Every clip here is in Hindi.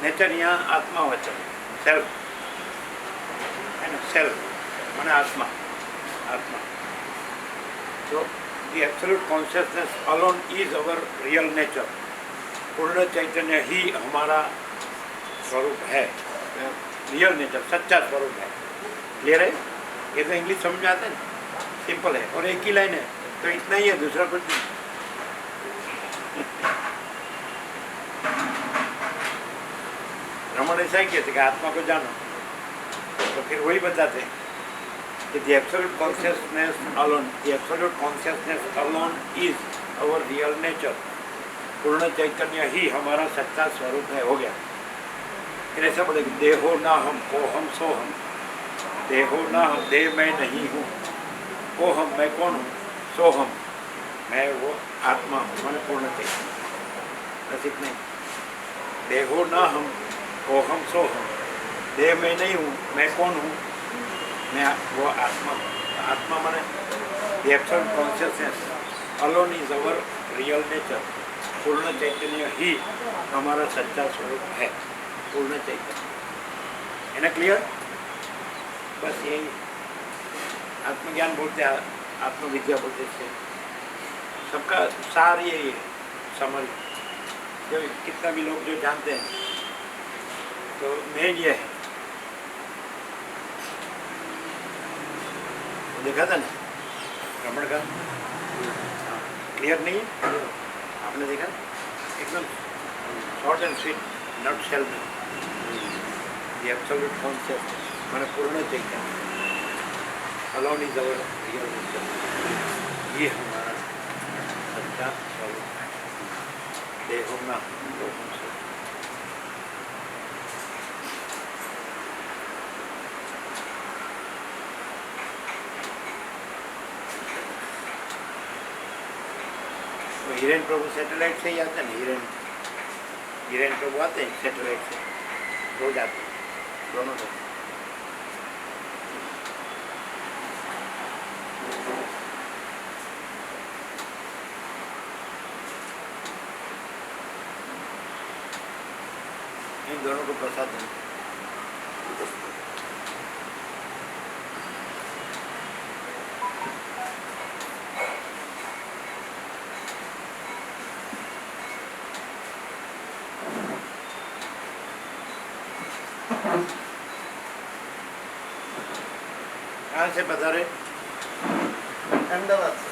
नेचर यहाँ आत्मा वचन सेल्फ है ना, सेल्फ माने आत्मा, आत्मा। तो the absolute consciousness alone is our real nature. पूर्ण चैतन्य ही हमारा स्वरूप है, रियल नेचर, सच्चा स्वरूप है। क्लियर है? ये तो इंग्लिश समझ में आता है ना, सिंपल है और एक ही लाइन है, तो इतना ही है, दूसरा कुछ नहीं। रमण ऐसा ही कहते कि आत्मा को जानो, तो फिर वही बताते हैं कि the absolute consciousness alone, the absolute consciousness alone is our real nature. पूर्ण चैतन्य ही हमारा सच्चा स्वरूप है। हो गया। फिर ऐसा बोले देहो ना हम, को हम सो हम। देहो ना हम, देह मैं नहीं हूँ, को हम मैं कौन हूँ, सो हम मैं वो आत्मा हूँ, मैंने पूर्ण चैतन्य। बस इतना ही। देहो ना हम, को हम सो हम। देह मैं नहीं हूँ, मैं कौन हूँ, मैं वो आत्मा हूँ। आत्मा माने the absolute consciousness alone is our real nature. पूर्ण चैतन्य ही हमारा सच्चा स्वरूप है, पूर्ण चैतन्य। है ना क्लियर? बस यही आत्मज्ञान बोलते हैं, आत्मविद्या बोलते हैं, सबका सार यही है। समझ जो कितना भी लोग जो जानते हैं, तो मेन ये है। देखा था ना रमण का? क्लियर नहीं है? आपने देखा एकदम short and sweet, nutshell में द एब्सोल्यूट कॉन्शियसनेस माने पूर्ण चैतन्य alone is our real nature. ये हमारा सच्चा स्वरूप है। देहो ना तो हमसे हिरेन प्रभु सैटेलाइट से ही आते हैं। हिरेन प्रभु आते हैं सैटेलाइट से, रोज आते हैं दोनों को। इन दोनों को प्रसाद दें। कहाँ से बता रहे? अहमदाबाद से।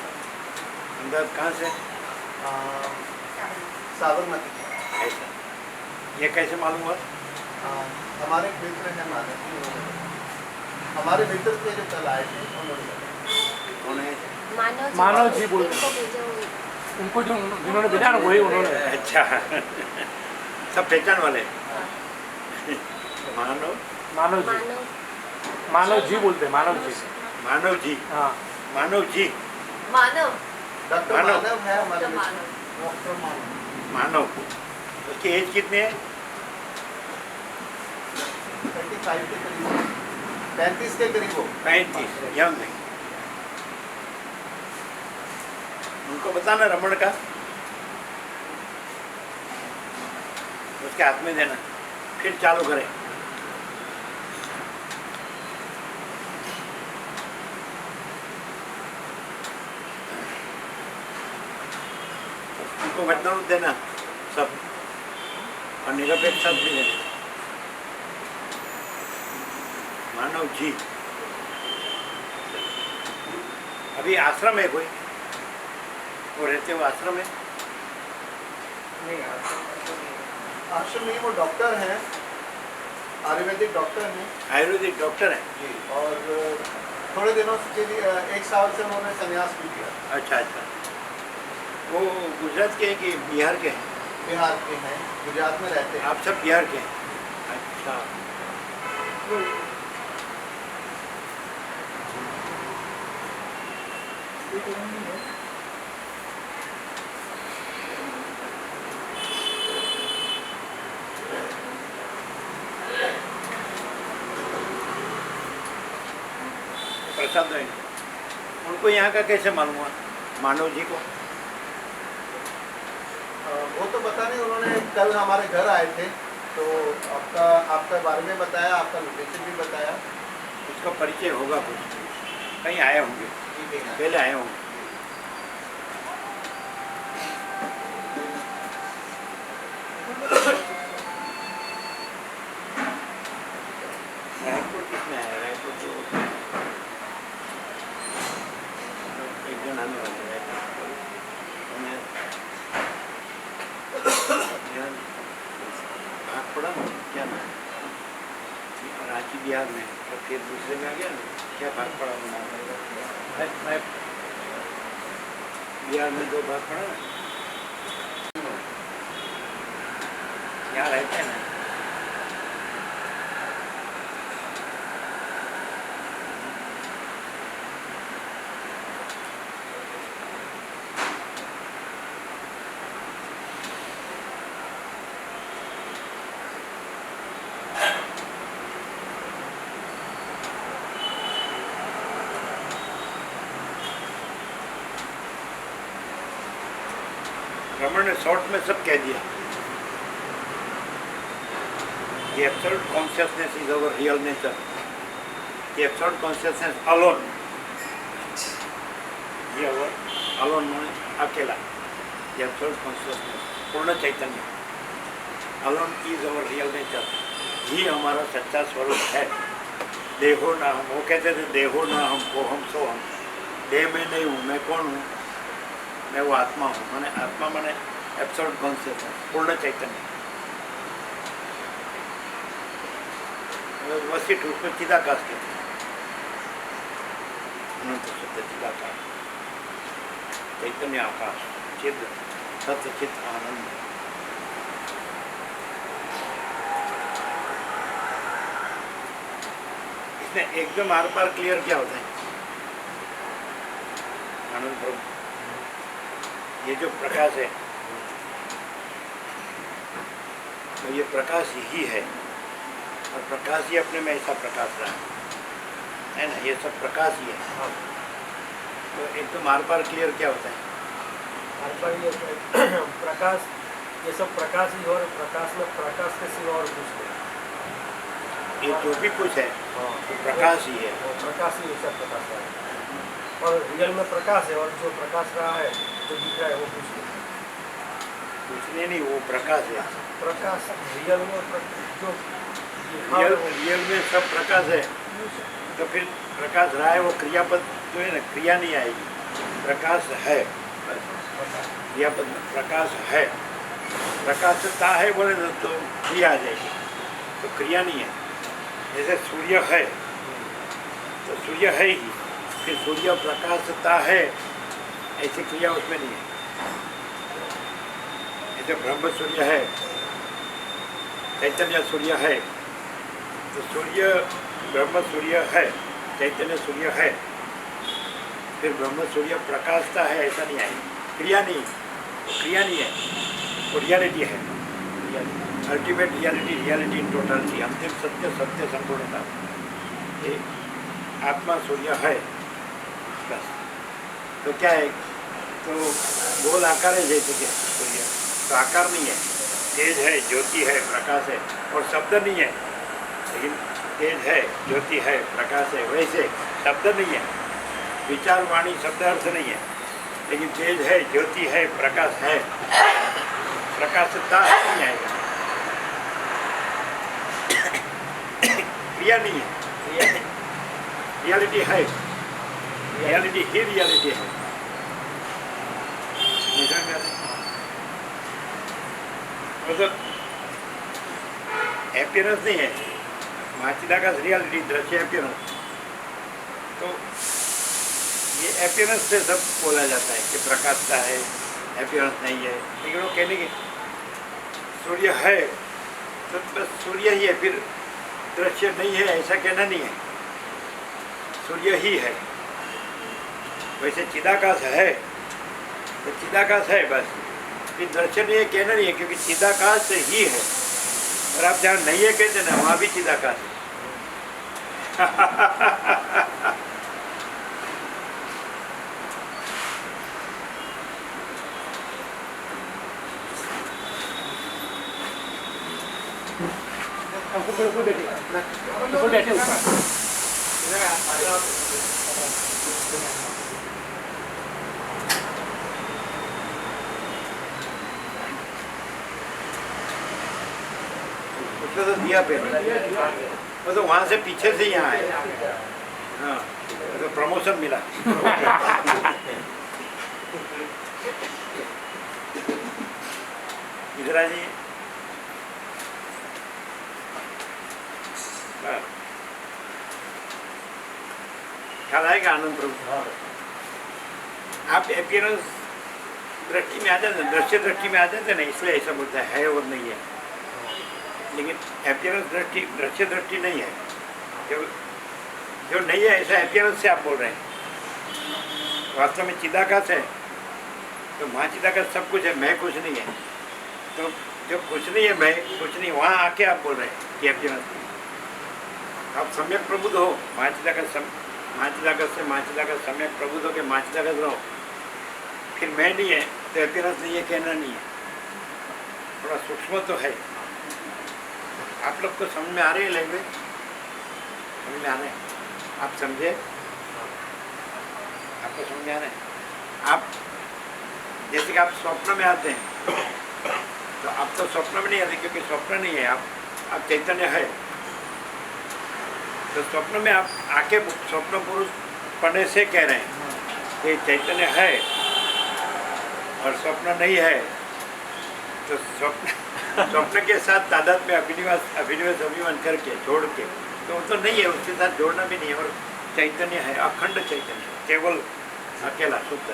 अहमदाबाद कहाँ से? साबरमती। ऐसा ये कैसे मालूम हुआ? हमारे मित्र हैं हमारे मित्र के जो कल आए थे उन्होंने। कौन है? मानव जी बोल रहे हैं। उनको जो जिन्होंने भेजा ना वही उन्होंने। अच्छा सब पहचान वाले। मानव मानव जी बोलते हैं, मानव जी। मानव जी, हाँ मानव जी, डॉक्टर मानव। मानव है हमारे मित्र। डॉक्टर मानव। उसकी एज कितनी है? 35 के करीब, 35 के करीब हो। 35, यंग है। उनको बताना रमण का, उसके हाथ में देना, फिर चालू करें। उनको वचन देना सब, और निरपेक्ष शब्द भी देना। मानव जी। अभी आश्रम है कोई? वो रहते हो आश्रम है? नहीं आश्रम नहीं, वो डॉक्टर हैं, आयुर्वेदिक डॉक्टर हैं। आयुर्वेदिक डॉक्टर है जी। और थोड़े दिनों के लिए 1 साल से उन्होंने संन्यास भी किया। अच्छा अच्छा। वो गुजरात के हैं कि बिहार के हैं? बिहार के हैं, गुजरात में रहते हैं। आप सब बिहार के हैं? अच्छा। प्रसाद देंगे उनको। यहाँ का कैसे मालूम हुआ मानव जी को? वो तो पता नहीं, उन्होंने कल हमारे घर आए थे तो आपका आपका बारे में बताया, आपका लोकेशन भी बताया। उसका परिचय होगा कुछ, कहीं आए होंगे, ठीक है। पहले आए होंगे। रायपुर किसमें आया? रायपुर तो एक जन आने वाले रायपुर, भाग पड़ा ना, क्या नाम? रांची बिहार में, तो फिर दूसरे में आ गया ना, क्या भाग पड़ा वो नाम? बिहार में 2 भाग पड़ा ना, यहाँ रहते हैं ना। रमन ने शॉर्ट में सब कह दिया। The absolute consciousness is our real nature. The absolute consciousness alone. ये our alone माने अकेला। The absolute consciousness, पूर्ण चैतन्य। Alone is our real nature. ही हमारा सच्चा स्वरूप है। देहो ना हम, वो कहते थे देहो ना हमको, हम सो हम। देह में नहीं हूँ, मैं कौन हूँ? मैं वो आत्मा हूँ। माने आत्मा माने एब्सोल्यूट कॉन्शियसनेस, पूर्ण चैतन्य। वसिष्ठ उसमें चिदाकाश कहते हैं, अनंत सत्य चिदाकाश, चैतन्य आकाश, चिद सत्य चित आनंद। इसमें एकदम आर पार क्लियर क्या होता है? आनंद प्रभु, ये जो प्रकाश है, तो ये प्रकाश ही है, और प्रकाश ही अपने में ऐसा प्रकाश रहा है ना, ये सब प्रकाश ही है। तो एकदम आर पार क्लियर क्या होता है? आर पार ये प्रकाश, ये सब प्रकाश ही, और प्रकाश में प्रकाश के सिवा और कुछ नहीं। ये जो भी कुछ है तो प्रकाश ही है। वो प्रकाश ही सब प्रकाश रहा है, और रियल में प्रकाश है, और जो प्रकाश रहा है जो दिख रहा है वो कुछ नहीं। कुछ नहीं, वो प्रकाश है। प्रकाश रियल में जो रियल में सब प्रकाश है, तो फिर प्रकाश रहा है, वो क्रियापद जो है ना, क्रिया नहीं आएगी। प्रकाश है, क्रियापद प्रकाश है, प्रकाशता है बोले तो क्रिया आ जाएगी, तो क्रिया नहीं है। जैसे सूर्य है तो सूर्य है ही, फिर सूर्य प्रकाशता है, ऐसी क्रिया उसमें नहीं है। जैसे ब्रह्म सूर्य है, चैतन्य सूर्य है, तो सूर्य ब्रह्म सूर्य है, चैतन्य सूर्य है, फिर ब्रह्म सूर्य प्रकाशता है, ऐसा नहीं आएगा। क्रिया नहीं, क्रिया नहीं है, वो रियलिटी है। Ultimate reality, reality in totality, अंतिम सत्य, सत्य संपूर्णता। ये आत्मा सूर्य है बस। तो क्या है? तो गोल आकार है जैसे कि सूर्य, तो आकार नहीं है, तेज है, ज्योति है, प्रकाश है, और शब्द नहीं है। लेकिन तेज है, ज्योति है, प्रकाश है, वैसे शब्द नहीं है, विचार वाणी शब्द अर्थ नहीं है, लेकिन तेज है, ज्योति है, प्रकाश है, प्रकाशता नहीं आएगा। क्रिया नहीं है, रियलिटी है, रियलिटी ही रियलिटी है। मतलब एपियरेंस नहीं है, माचिदा का रियलिटी दृश्य एपियरेंस। तो ये एपियरेंस से सब बोला जाता है कि प्रकाशता है, एपियरेंस नहीं है। लेकिन वो कहने की सूर्य है तो बस सूर्य ही है, फिर दृश्य नहीं है ऐसा कहना नहीं है, सूर्य ही है। वैसे चिदाकाश है तो चिदाकाश है बस, फिर दृश्य नहीं है कहना नहीं है, क्योंकि चिदाकाश ही है। और आप जहाँ नहीं है कहते ना, वहाँ भी चिदाकाश है। ऊपर बैठे ऊपर बैठे ऊपर उसने तो दिया पे वो तो वहां से पीछे से यहाँ आए। हाँ तो प्रमोशन मिला। इधर जी ख्याल आएगा आनंद प्रभु। आप अपीयरेंस दृष्टि में आ जाते, दृश्य दृष्टि में आ जाते ना, इसलिए ऐसा बोलता है और नहीं है। लेकिन अपीयरेंस दृष्टि दृश्य दृष्टि नहीं है, जो नहीं है ऐसा अपीयरेंस से आप बोल रहे हैं। वास्तव में चिदाकाश है तो वहाँ चिदाकाश सब कुछ है, मैं कुछ नहीं है। तो जो कुछ नहीं है, मैं कुछ नहीं, वहाँ आके आप बोल रहे हैं कि अपीयरेंस आप सम्यक प्रबुद्ध हो। महाचिदाकाश से महाचिदाकाश सम्यक प्रबुद्ध हो के महाचिदाकाश रहो, फिर मैं नहीं है तो अपीयरेंस नहीं है कहना नहीं है। थोड़ा सूक्ष्म तो है। आप लोग को समझ में आ रही है लैंग्वेज? समझ में आ रहे हैं? आप समझे? आपको समझ में आ रहे हैं? आप जैसे कि आप स्वप्न में आते हैं तो आप तो स्वप्न में नहीं आते क्योंकि स्वप्न नहीं है, आप चैतन्य है। तो स्वप्न में आप आके स्वप्न पुरुष पढ़ने से कह रहे हैं कि चैतन्य है और स्वप्न नहीं है। तो स्वप्न के साथ तादाद में अभिनिवेश अभिमान करके जोड़ के तो वो तो नहीं है, उसके साथ जोड़ना भी नहीं है। और चैतन्य है, अखंड चैतन्य, केवल अकेला शुद्ध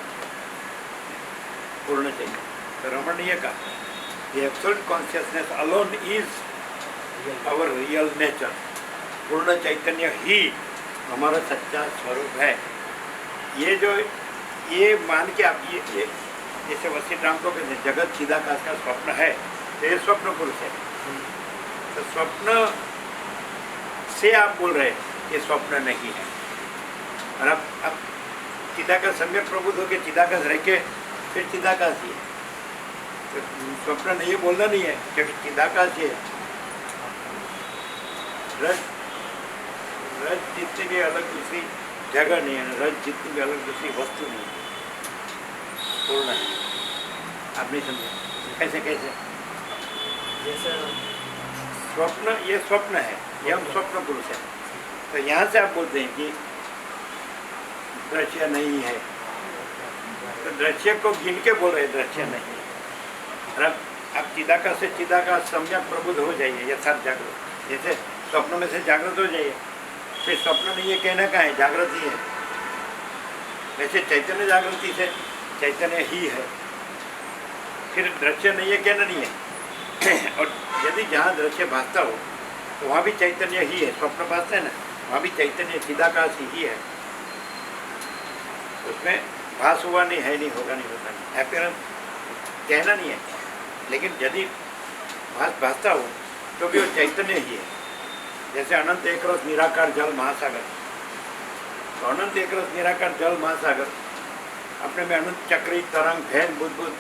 पूर्ण चैतन्य। तो रमण ने कहा The absolute consciousness alone is our real nature. पूर्ण चैतन्य ही हमारा सच्चा स्वरूप है। ये मान के आप ये जैसे वशिष्ठ राम को कहते हैं जगत चिदाकाश का स्वप्न है, तो ये स्वप्न पुरुष है। तो स्वप्न से आप बोल रहे हैं ये स्वप्न नहीं है। और अब चिदाकाश सम्यक प्रबुद्ध होकर चिदाकाश रह के फिर चिदाकाश ही है। तो स्वप्न नहीं है बोलना नहीं है क्योंकि चिदाकाश ही है। रज जितनी भी अलग दूसरी जगह नहीं है, रज जितनी भी अलग दूसरी वस्तु नहीं है, पूर्ण है। आप नहीं समझे कैसे कैसे? जैसे स्वप्न, ये स्वप्न है, ये हम स्वप्न पुरुष है। तो यहाँ से आप बोलते हैं कि दृश्य नहीं है, तो दृश्य को गिन के बोल रहे दृश्य नहीं है। और अब आप चिदाकाश से चिदाकाश सम्यक प्रबुद्ध हो जाइए, यथार्थ जागृत। जैसे स्वप्न में से जागृत हो जाइए, फिर स्वप्न नहीं है कहना कहाँ है, जागृत ही है। वैसे चैतन्य जागृति से चैतन्य ही है, फिर दृश्य नहीं है कहना नहीं है। और यदि जहाँ दृश्य भासता हो तो वहाँ भी चैतन्य ही है। स्वप्न भासता है ना, वहाँ भी चैतन्य चिदाकाश ही है। उसमें भास हुआ नहीं है, नहीं होगा, नहीं होता नहीं, अपीयरेंस कहना नहीं है। लेकिन यदि भासता हो तो भी वो चैतन्य ही है। जैसे अनंत एक रस निराकार जल महासागर, तो अनंत एक रस निराकार जल महासागर अपने में अनंत चक्री तरंग फैन बुद्ध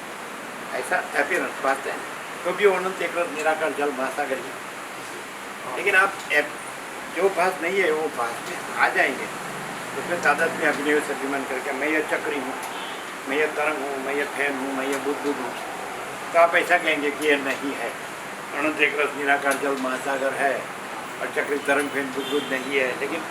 ऐसा अपीयरेंस भासते हैं, तो भी वो अनंत एक रस निराकार जल महासागर ही। लेकिन आप जो भास नहीं है वो भास में आ जाएंगे, उसमें तादाद में अभिनिवेश अभिमान करके मैं ये चक्री हूँ, मैं ये तरंग हूँ, मैं ये फैन हूँ, मैं ये बुद्ध हूँ, तो आप ऐसा कहेंगे कि ये नहीं है। अनंत एक रस निराकार जल महासागर है और चक्री तरंग फैन बुद्ध नहीं है। लेकिन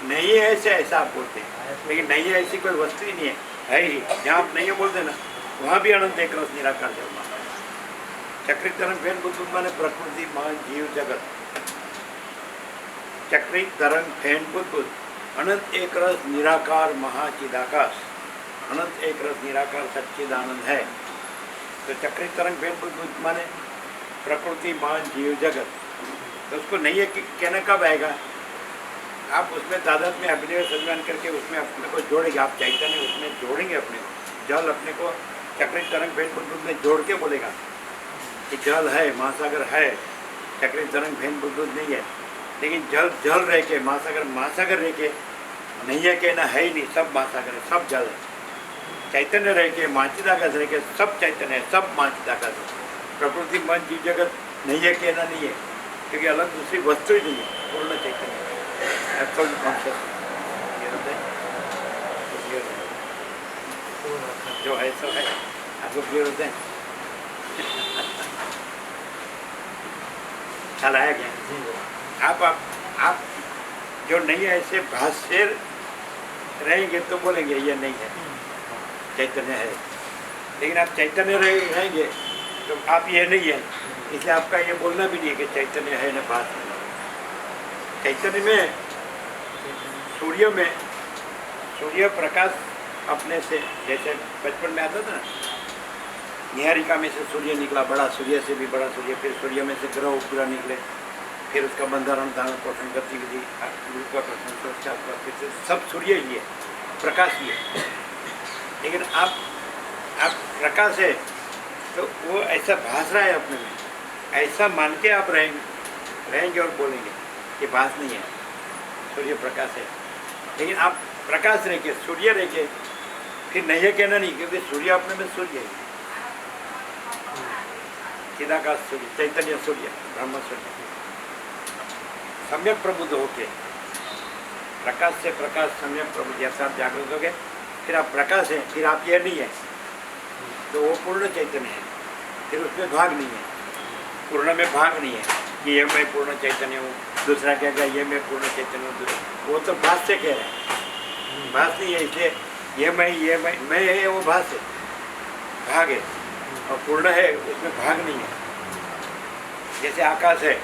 नहीं है ऐसे ऐसा आप बोलते हैं, लेकिन नहीं है ऐसी कोई वस्तु ही नहीं है ही। जहाँ आप नहीं है बोलते ना, वहाँ भी अनंत एक रस निराकार जल महासागर। चक्री तरंग फैन बुद्ध माने प्रकृति मान जीव जगत, चक्री तरंग फैन बुद्ध अनंत एक रस निराकार महाचिदाकाश, अनंत एक रस निराकार सच्चिदानंद है। तो चक्री तरंग फैन बुद्ध माने प्रकृति मान जीव जगत। तो उसको नहीं है कि कहना कब आएगा? आप उसमें तादाद में अभिनिवेश अभिमान करके उसमें अपने को जोड़ेंगे, आप चैतन्य उसमें जोड़ेंगे अपने को। जल अपने को चक्री तरंग फैन बुद्ध में जोड़ के बोलेगा कि जल है, महासागर है, चक्री तरंग फैन बुद्ध नहीं है। लेकिन जल जल रह के महासागर महासागर रह के नहीं है कहना है ही नहीं, सब महासागर है, सब जल है। चैतन्य रह के महाचिदाकाश रह के सब चैतन्य है, सब महाचिदाकाश है। प्रकृति मन जीव जगत नहीं है कहना नहीं है, क्योंकि अलग दूसरी वस्तु ही नहीं है, पूर्ण चैतन्य एब्सोल्यूट कॉन्शियसनेस जो है सो है। आपको क्लियर होते हैं? ख्याल आया क्या? आप जो नहीं है ऐसे भाष्य रहेंगे तो बोलेंगे ये नहीं है, चैतन्य है। लेकिन आप चैतन्य रहेंगे तो आप ये नहीं है, इसलिए आपका ये बोलना भी नहीं है कि चैतन्य है न भास है। चैतन्य में सूर्य प्रकाश अपने से, जैसे बचपन में आता था ना, निहारिका में से सूर्य निकला, बड़ा सूर्य से भी बड़ा सूर्य, फिर सूर्य में से ग्रह उपग्रह निकले, फिर उसका बंधारण धारण पोषण गतिविधि गुरुत्वाकर्षण संस्कार, फिर से सब सूर्य ही है, प्रकाश ही है। लेकिन आप प्रकाश है तो वो ऐसा भास रहा है अपने में, ऐसा मान के आप रहेंगे और बोलेंगे कि भास नहीं है, सूर्य प्रकाश है। लेकिन आप प्रकाश रह के, सूर्य रह के, फिर नहीं है कहना नहीं, क्योंकि सूर्य अपने में सूर्य है, चिदाकाश सूर्य, चैतन्य सूर्य, ब्रह्म सूर्य। सम्यक प्रबुद्ध होके, प्रकाश से प्रकाश सम्यक प्रबुद्ध, जैसा आप जागृत हो गए, फिर आप प्रकाश हैं, फिर आप ये नहीं है, तो वो पूर्ण चैतन्य है। फिर उसमें भाग नहीं है, पूर्ण में भाग नहीं है कि ये मैं पूर्ण चैतन्य हूँ, दूसरा क्या कहा ये मैं पूर्ण चैतन्य हूँ, वो तो भाष से कह रहे हैं, भाष नहीं है। इसलिए ये मैं है, वो भाष है, भाग है, और पूर्ण है उसमें भाग नहीं है। जैसे आकाश है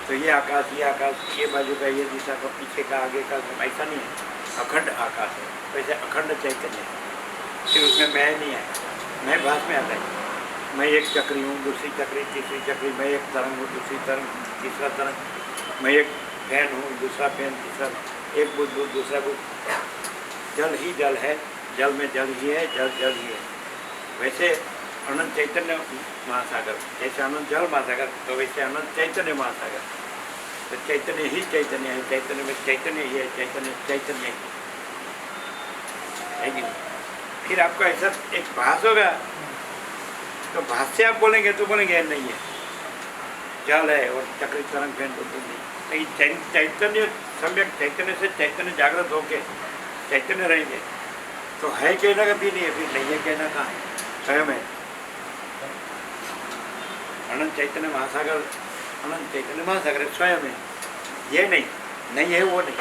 तो ये आकाश, ये बाजू का, ये दिशा का, पीछे का, आगे का, ऐसा नहीं है, अखंड आकाश है। वैसे अखंड चैतन्य है, फिर उसमें मैं नहीं है, मैं भाष में आता है। मैं एक चक्री हूँ, दूसरी चक्री, तीसरी चक्री, मैं एक तरंग हूँ, दूसरी तरंग, तीसरा तरंग, मैं एक फैन हूँ, दूसरा फैन, तीसरा, एक बुद्ध, दूसरा बुद्ध। जल ही जल है, जल में जल ही है, जल जल ही है। वैसे अनंत चैतन्य महासागर, जैसे अनंत जल महासागर, तो वैसे अनंत चैतन्य महासागर। तो चैतन्य ही चैतन्य है, चैतन्य में चैतन्य ही है, चैतन्य चैतन्य ही है कि नहीं? फिर आपको ऐसा एक भास होगा, तो भाष से आप बोलेंगे तो बोलेंगे नहीं है, जल है और चक्री तरंग फैन बुद्ध नहीं। लेकिन चैतन्य, सम्यक चैतन्य से चैतन्य जागृत होके चैतन्य रहेंगे तो है कहना का भी नहीं है, फिर नहीं है कहना कहाँ है, स्वयं है। अनंत चैतन्य महासागर, अनंत चैतन्य महासागर स्वयं है, ये नहीं है, वो नहीं,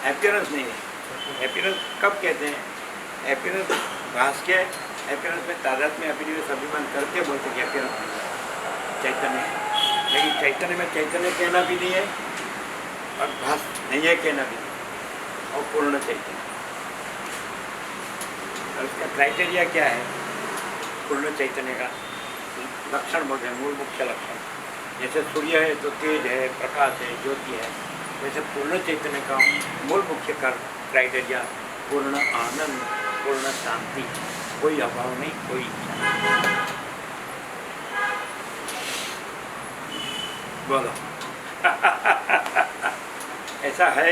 हैप्पीनेस नहीं है। हैप्पीनेस कब कहते हैं? हैप्पीनेस भाष के, हैप्पीनेस में तादाद में हैप्पीनेस अभिमान करके बोलते हैं हैप्पीनेस चैतन्य है। लेकिन चैतन्य में चैतन्य कहना भी नहीं है और भाष नहीं है कहना भी नहीं, और पूर्ण चैतन्य। और इसका क्राइटेरिया क्या है? पूर्ण चैतन्य का लक्षण बोलते हैं, मूल मुख्य लक्षण। जैसे सूर्य है तो तेज है, प्रकाश है, ज्योति है, वैसे पूर्ण चैतन्य का मूल मुख्य क्राइटेरिया पूर्ण आनंद, पूर्ण शांति, कोई अभाव नहीं, कोई इच्छा नहीं। बोलो ऐसा है?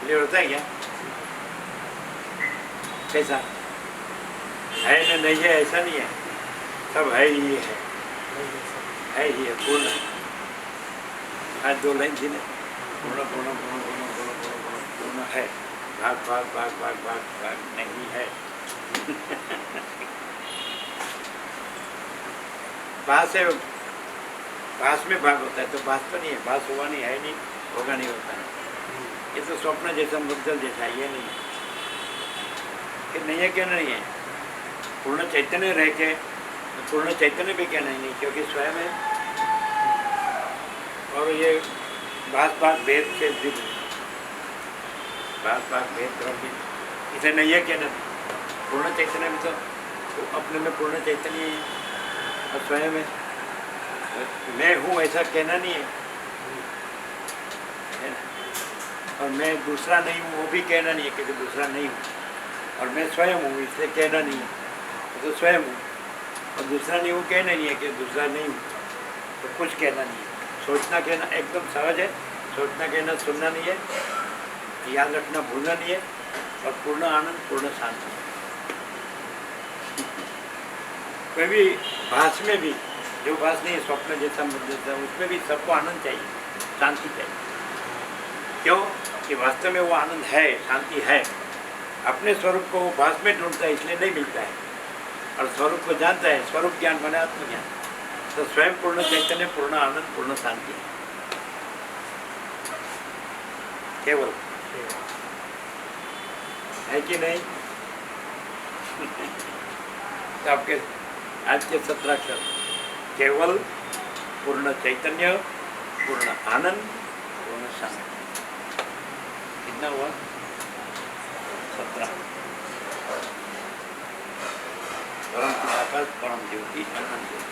क्लियर होता है क्या? कैसा है ना? नहीं है ऐसा नहीं है, सब है ही है ही है, पूर्ण। आज 2 लाइन थी ना, पूर्ण पूर्ण पूर्ण पूर्ण पूर्ण पूर्ण पूर्ण पूर्ण है, भाग भाग भाग भाग भाग भाग नहीं है। भास है, भास में भाग होता है, तो भास तो नहीं है, भास हुआ नहीं है, नहीं होगा, नहीं होता है। ये तो स्वप्न जैसा, मुद्दल जैसा, ये नहीं है, फिर नहीं है कहना नहीं है। पूर्ण चैतन्य रह के पूर्ण चैतन्य भी कहना ही नहीं, क्योंकि स्वयं है और ये भास भाग भेद से दिव्य, भास भाग भेद द्रव्य, इसे नहीं है कहना। पूर्ण चैतन्य में तो अपने में पूर्ण चैतन्य है और स्वयं है, मैं हूँ ऐसा कहना नहीं है ना? और मैं दूसरा नहीं हूँ वो भी कहना नहीं है, क्योंकि दूसरा नहीं हूँ, और मैं स्वयं हूँ इसलिए कहना नहीं है, तो स्वयं हूँ और दूसरा नहीं हूँ कहना नहीं है कि दूसरा नहीं हूँ, तो कुछ कहना नहीं है। सोचना कहना एकदम सहज है, सोचना कहना सुनना नहीं है, याद रखना भूलना नहीं है। और पूर्ण आनंद, पूर्ण शांति। कोई भी भास में भी, जो भास नहीं है स्वप्न जैसा जैसा, उसमें भी सबको आनंद चाहिए, शांति चाहिए। क्यों कि वास्तव में वो आनंद है, शांति है। अपने स्वरूप को वो भास में ढूंढता है, इसलिए नहीं मिलता है। और स्वरूप को जानता है, स्वरूप ज्ञान बने आत्मज्ञान। तो स्वयं पूर्ण चैतन्य, पूर्ण आनंद, पूर्ण शांति केवल है कि नहीं? तो आपके आज के 17 अक्षर केवल, पूर्ण चैतन्य, पूर्ण आनंद, पूर्ण शांति। कितना हुआ? 17। परम आकाश, परम ज्योति, अनंत ज्योति,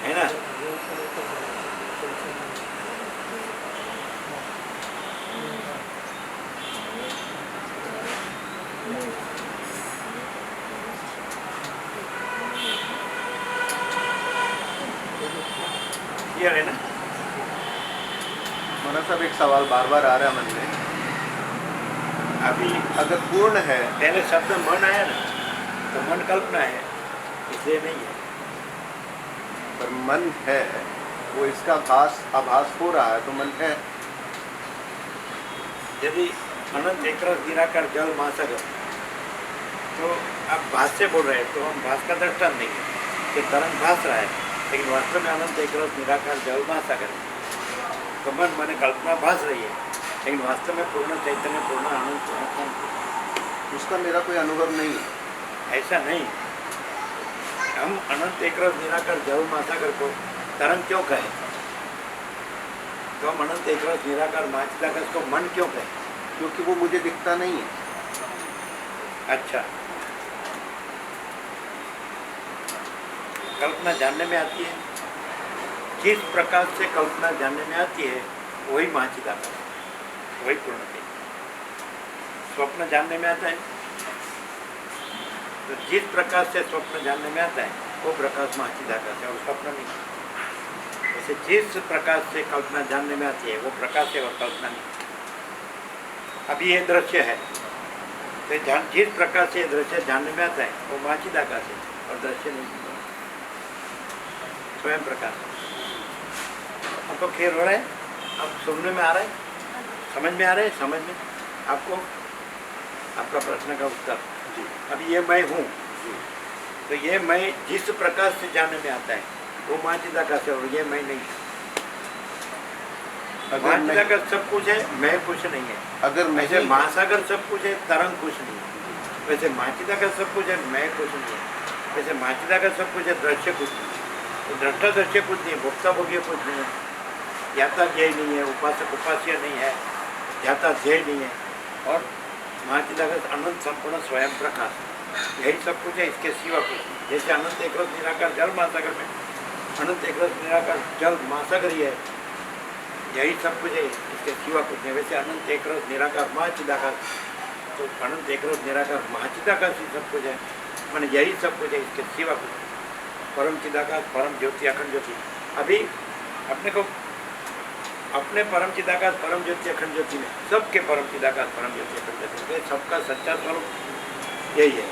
है ना? क्लियर है ना? महाराज साहब, एक सवाल बार बार आ रहा है मन में। अभी अगर पूर्ण है, पहले शब्द मन आया ना, तो मन कल्पना है, इसलिए नहीं है। पर मन है, वो इसका आभास हो रहा है, तो मन है। यदि अनंत एक रस निराकार जल महासागर, तो आप भास से बोल रहे हैं, तो हम भास का दृष्टांत नहीं है कि तरंग भास रहा है, लेकिन वास्तव में अनंत एक रस निराकार जल महासागर है। तो मन माने कल्पना भास रही है, लेकिन वास्तव में पूर्ण चैतन्य, पूर्ण आनंद, पूर्ण शांति। उसका मेरा कोई अनुभव नहीं है। ऐसा नहीं। हम अनंत एक रस निराकार जल महासागर को तरंग क्यों कहें? तो हम अनंत एक रस निराकार महाचिदाकाश को मन क्यों कहें? क्योंकि वो मुझे दिखता नहीं है। अच्छा, कल्पना जानने में आती है। जिस प्रकार से कल्पना जानने में आती है, वही महाचिदाकाश, वही पूर्ण चैतन्य। स्वप्न जानने में आता है, तो जिस प्रकार से स्वप्न जानने में आता है, वो प्रकाश महाचिदाकाश है, और स्वप्न नहीं। जैसे जिस प्रकार से कल्पना जानने में आती है, वो प्रकाश है और कल्पना नहीं। अभी ये दृश्य है, तो जिस प्रकार से ये दृश्य जानने में आता है, वो महाचिदाकाश है और दृश्य नहीं, स्वयं प्रकाश। आपको क्लियर हो रहा है? आप सुनने में आ रहा है? समझ में आ रहा है? समझ में आपको आपका प्रश्न का उत्तर जी। अभी ये मैं हूँ, तो ये मैं जिस प्रकार से जानने में आता है, वो महाचिदाकाश है, और ये मैं नहीं। महाचिदाकाश सब कुछ है, मैं कुछ नहीं है। अगर वैसे महासागर सब कुछ है, तरंग कुछ नहीं है। वैसे महाचिदाकाश सब कुछ है, मैं कुछ नहीं है। वैसे महाचिदाकाश सब कुछ है, दृश्य कुछ नहीं है। तो दृष्टा दृश्य कुछ नहीं है, भोक्ता भोग्य कुछ नहीं है, ज्ञाता ध्येय नहीं है, उपासक उपास्य नहीं है, ज्ञाता ध्येय नहीं है, और महाचिदाकाश अनंत संपूर्ण स्वयं प्रकाश, यही सब कुछ है, इसके सिवा कुछ नहीं। जैसे अनंत एक रस निराकार जल महासागर में अनंत एक रस निराकार जल महासागर ही है, यही सब कुछ है, इसके सिवा कुछ नहीं। वैसे अनंत एक रस निराकार महाचिदाकाश, तो अनंत एक रस निराकार महाचिदाकाश ही सब कुछ है, मैंने यही सब कुछ है, इसके सिवा कुछ नहीं। परम चिदाकाश, परम ज्योति, अखंड ज्योति। अभी अपने को अपने परम चिदाकाश, परम ज्योति, अखंड ज्योति में, सबके परम चिदाकाश, परम ज्योति, अखंड ज्योति में सबका सच्चा स्वरूप यही है।